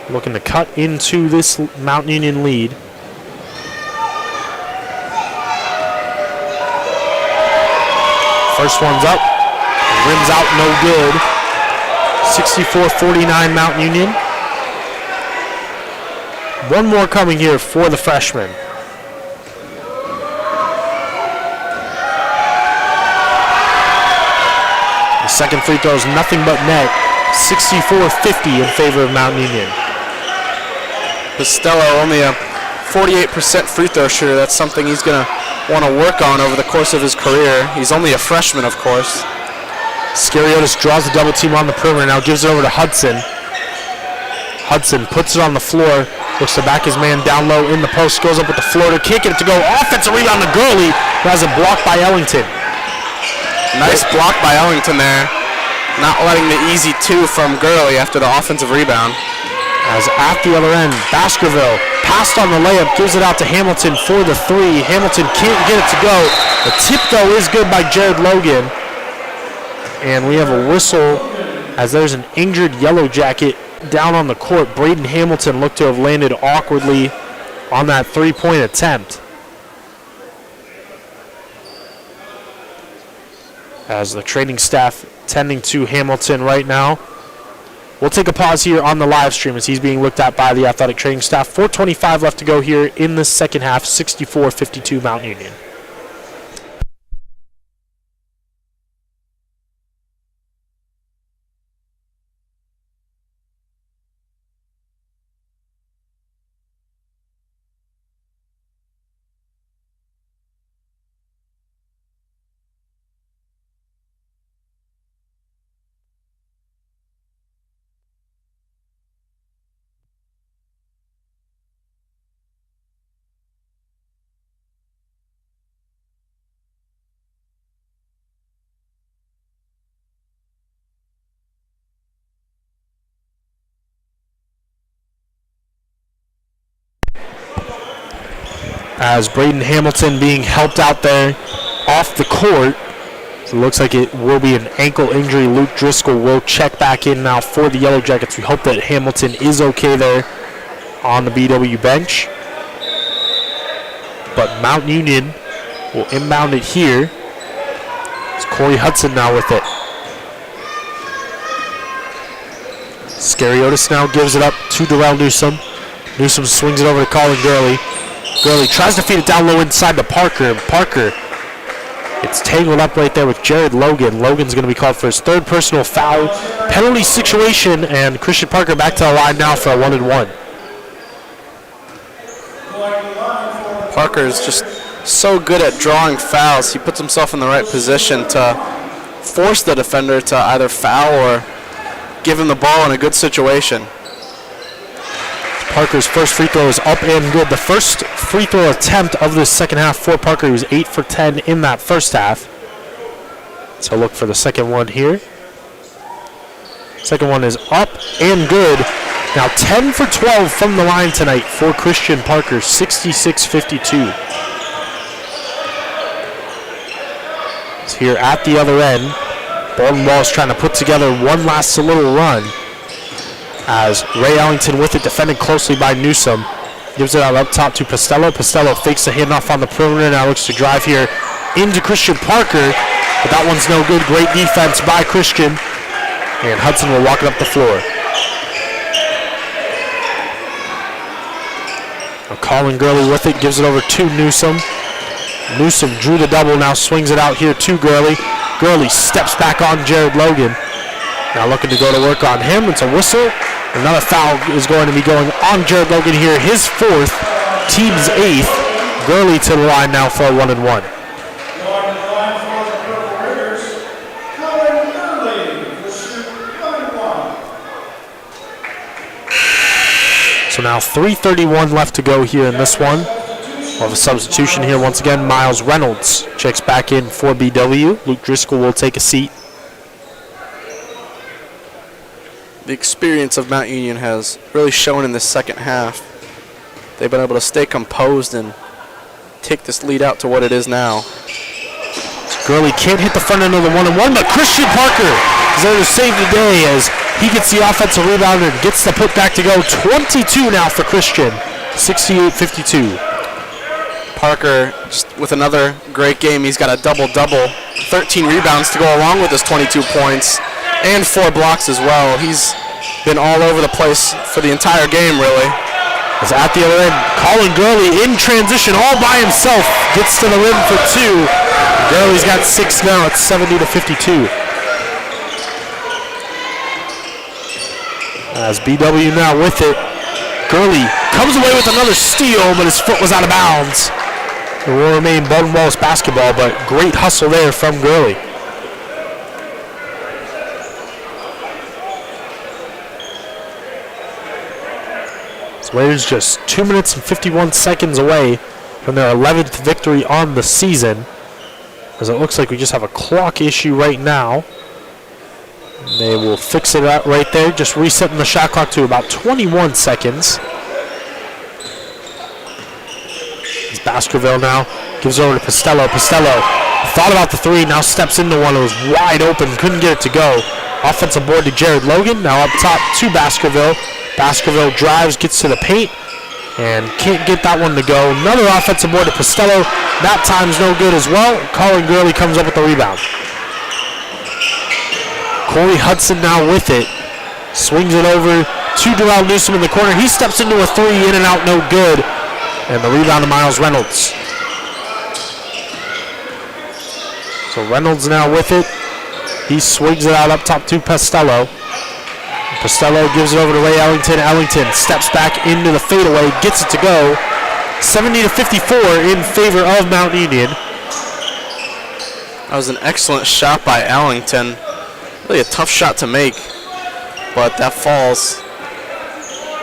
Looking to cut into this Mount Union lead. First one's up. Rims out, no good. 64-49 Mount Union. One more coming here for the freshman. The second free throw is nothing but net. 64-50 in favor of Mount Union. Costello only a 48% free throw shooter. That's something he's going to want to work on over the course of his career. He's only a freshman, of course. Scariotis draws the double team on the perimeter, now gives it over to Hudson. Hudson puts it on the floor, looks to back his man down low in the post, goes up with the floater, can't get it to go. Offensive rebound to Gurley, who has a block by Ellington. Nice block by Ellington there. Not letting the easy 2 from Gurley after the offensive rebound. As at the other end, Baskerville passed on the layup, gives it out to Hamilton for the 3. Hamilton can't get it to go. The tip, though, is good by Jared Logan. And we have a whistle as there's an injured Yellow Jacket down on the court. Braden Hamilton looked to have landed awkwardly on that 3-point attempt. As the training staff tending to Hamilton right now. We'll take a pause here on the live stream as he's being looked at by the athletic training staff. 4:25 left to go here in the second half, 64-52 Mount Union. As Braden Hamilton being helped out there off the court. So it looks like it will be an ankle injury. Luke Driscoll will check back in now for the Yellow Jackets. We hope that Hamilton is okay there on the BW bench. But Mount Union will inbound it here. It's Corey Hudson now with it. Scariotis now gives it up to Darrell Newsom. Newsom swings it over to Colin Gurley. Gurley tries to feed it down low inside to Parker. Parker, it's tangled up right there with Jared Logan. Logan's going to be called for his third personal foul. Penalty situation, and Christian Parker back to the line now for a 1-and-1. Parker is just so good at drawing fouls. He puts himself in the right position to force the defender to either foul or give him the ball in a good situation. Parker's first free throw is up and good. The first free throw attempt of the second half for Parker. He was 8 for 10 in that first half. So look for the second one here. Second one is up and good. Now 10 for 12 from the line tonight for Christian Parker, 66-52. It's here at the other end. Baldwin Wallace trying to put together one last little run as Ray Ellington with it, defended closely by Newsom. Gives it out up top to Pastello. Pastello fakes the handoff on the perimeter, now looks to drive here into Christian Parker, but that one's no good. Great defense by Christian, and Hudson will walk it up the floor. Now Colin Gurley with it, gives it over to Newsom. Newsom drew the double, now swings it out here to Gurley. Gurley steps back on Jared Logan. Now looking to go to work on him. It's a whistle. Another foul is going to be going on Jared Logan here. His fourth, team's eighth. Gurley to the line now for a 1-and-1. So now 3:31 left to go here in this one. We'll have a substitution here once again. Miles Reynolds checks back in for BW. Luke Driscoll will take a seat. The experience of Mount Union has really shown in this second half. They've been able to stay composed and take this lead out to what it is now. Gurley can't hit the front end of the 1-and-1, but Christian Parker is there to save the day as he gets the offensive rebound and gets the putback to go. 22 now for Christian, 68-52. Parker just with another great game. He's got a double-double, 13 rebounds to go along with his 22 points. And 4 blocks as well. He's been all over the place for the entire game, really. As at the other end, Colin Gurley in transition all by himself. Gets to the rim for 2. Gurley's got 6 now. It's 70-52. As BW now with it. Gurley comes away with another steal, but his foot was out of bounds. It will remain Baldwin Wallace basketball, but great hustle there from Gurley. Raiders just 2 minutes and 51 seconds away from their 11th victory on the season, as it looks like we just have a clock issue right now. And they will fix it out right there, just resetting the shot clock to about 21 seconds. As Baskerville now gives over to Pastello. Pastello thought about the 3, now steps into one. It was wide open, couldn't get it to go. Offensive board to Jared Logan, now up top to Baskerville. Baskerville drives, gets to the paint, and can't get that one to go. Another offensive board to Pastello. That time's no good as well. Colin Gurley comes up with the rebound. Corey Hudson now with it. Swings it over to Darrell Newsom in the corner. He steps into a 3, in and out, no good. And the rebound to Miles Reynolds. So Reynolds now with it. He swings it out up top to Pastello. Pastello gives it over to Ray Ellington. Ellington steps back into the fadeaway, gets it to go. 70-54 in favor of Mount Union. That was an excellent shot by Ellington. Really a tough shot to make, but that falls.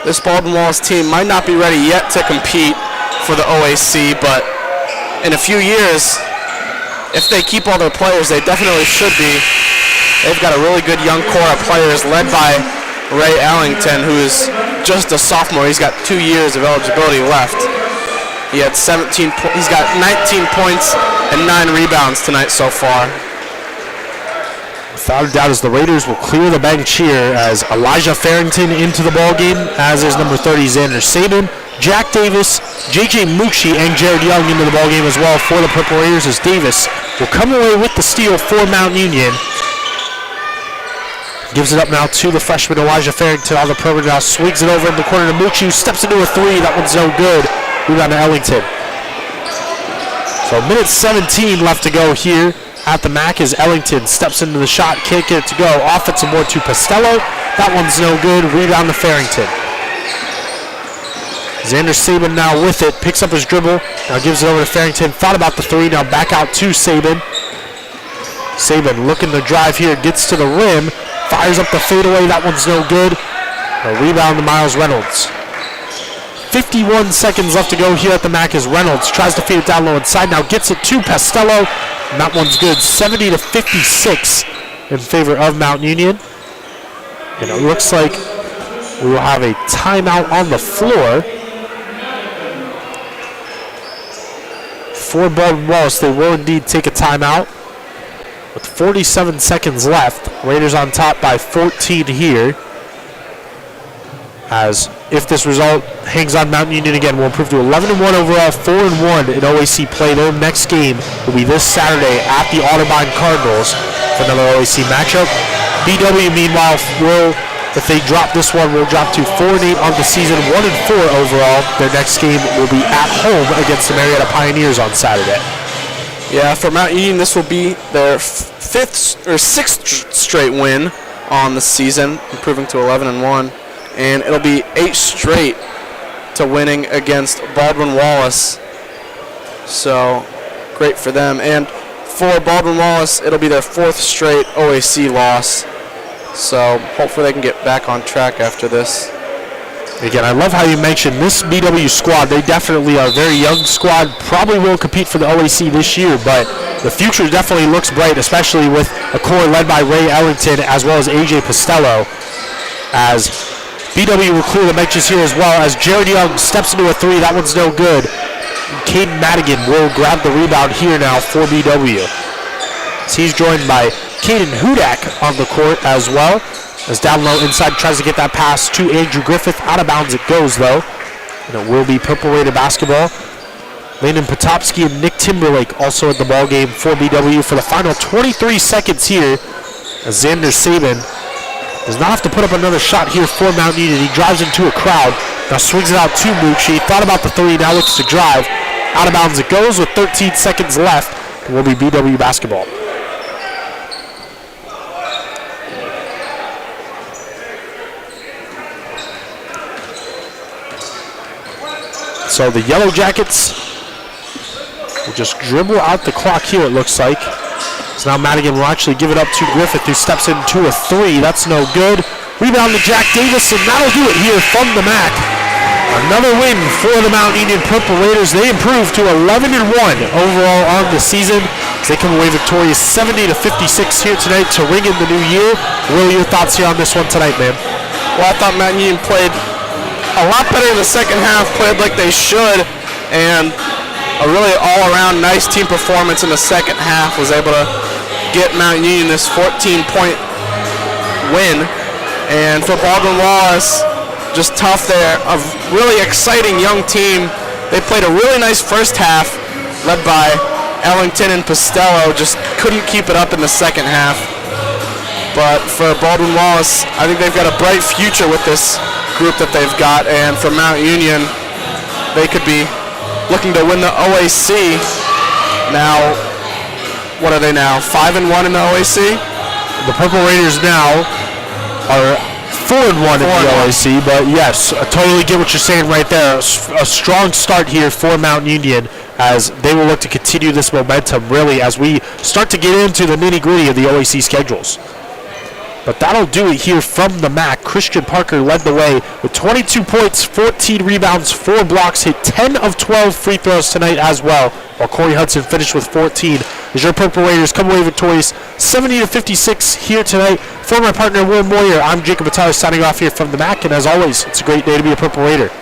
This Baldwin Wallace team might not be ready yet to compete for the OAC, but in a few years, if they keep all their players, they definitely should be. They've got a really good young core of players led by Ray Ellington, who is just a sophomore. He's got 2 years of eligibility left. He had 17. He's got 19 points and 9 rebounds tonight so far. Without a doubt, as the Raiders will clear the bench here as Elijah Farrington into the ballgame, as is number 30, Xander Sabin, Jack Davis, J.J. Mucci, and Jared Young into the ballgame as well for the Purple Raiders, as Davis will come away with the steal for Mount Union. Gives it up now to the freshman Elijah Farrington on the perimeter now, swings it over in the corner to Mucci, steps into a three, that one's no good. Rebound to Ellington. So minute 17 left to go here at the MAC as Ellington steps into the shot, can't get it to go. Offensive board to Pastello. That one's no good. Rebound to Farrington. Xander Sabin now with it, picks up his dribble, now gives it over to Farrington. Thought about the three, now back out to Sabin. Sabin looking to drive here, gets to the rim, fires up the fadeaway. That one's no good. A rebound to Miles Reynolds. 51 seconds left to go here at the MAC as Reynolds tries to feed it down low inside, now gets it to Pastello, and that one's good. 70-56 in favor of Mount Union. And it looks like we will have a timeout on the floor for Baldwin Wallace. They will indeed take a timeout with 47 seconds left. Raiders on top by 14 here. As if this result hangs on Mount Union again, will improve to 11-1 overall, 4-1 in OAC play. Their next game will be this Saturday at the Audubon Cardinals for another OAC matchup. BW, meanwhile, will, if they drop this one, will drop to 4-8 on the season, 1-4 overall. Their next game will be at home against the Marietta Pioneers on Saturday. Yeah, for Mount Union, this will be their sixth straight win on the season, improving to 11-1. And it'll be 8 straight to winning against Baldwin Wallace. So, great for them. And for Baldwin Wallace, it'll be their 4th straight OAC loss. So, hopefully they can get back on track after this. Again, I love how you mentioned this BW squad. They definitely are a very young squad. Probably will compete for the OAC this year, but the future definitely looks bright, especially with a core led by Ray Ellington as well as AJ Pastello, as BW will clear the benches here as well as Jared Young steps into a three. That one's no good. Caden Madigan will grab the rebound here now for BW. So he's joined by Caden Hudak on the court as well. As down low inside tries to get that pass to Andrew Griffith. Out of bounds it goes though. And it will be Purple Raider basketball. Landon Potopsky and Nick Timberlake also at the ball game for BW for the final 23 seconds here. As Xander Sabin does not have to put up another shot here for Mount Union. He drives into a crowd. Now swings it out to Mucci. Thought about the three, now looks to drive. Out of bounds it goes with 13 seconds left. It will be BW basketball. So the Yellow Jackets will just dribble out the clock here, it looks like. So now Madigan will actually give it up to Griffith, who steps into a three. That's no good. Rebound to Jack Davis, and that'll do it here from the MAC. Another win for the Mount Union Purple Raiders. They improve to 11-1 overall on the season as they come away victorious 70-56 here tonight to ring in the new year. Will, your thoughts here on this one tonight, man? Well, I thought Mount Union played a lot better in the second half, played like they should, and a really all-around nice team performance in the second half was able to get Mount Union this 14-point win. And for Baldwin Wallace, just tough there. A really exciting young team. They played a really nice first half, led by Ellington and Pastello. Just couldn't keep it up in the second half. But for Baldwin Wallace, I think they've got a bright future with this group that they've got. And for Mount Union, they could be looking to win the OAC. Now, what are they now? 5-1 in the OAC? The Purple Raiders now are 4-1 in the OAC, but yes, I totally get what you're saying right there. A strong start here for Mount Union as they will look to continue this momentum really as we start to get into the nitty-gritty of the OAC schedules. But that'll do it here from the MAC. Christian Parker led the way with 22 points, 14 rebounds, 4 blocks, hit 10 of 12 free throws tonight as well, while Corey Hudson finished with 14. As your Purple Raiders come away victorious 70-56 here tonight. For my partner Will Moyer, I'm Jacob Attar signing off here from the MAC, and as always, it's a great day to be a Purple Raider.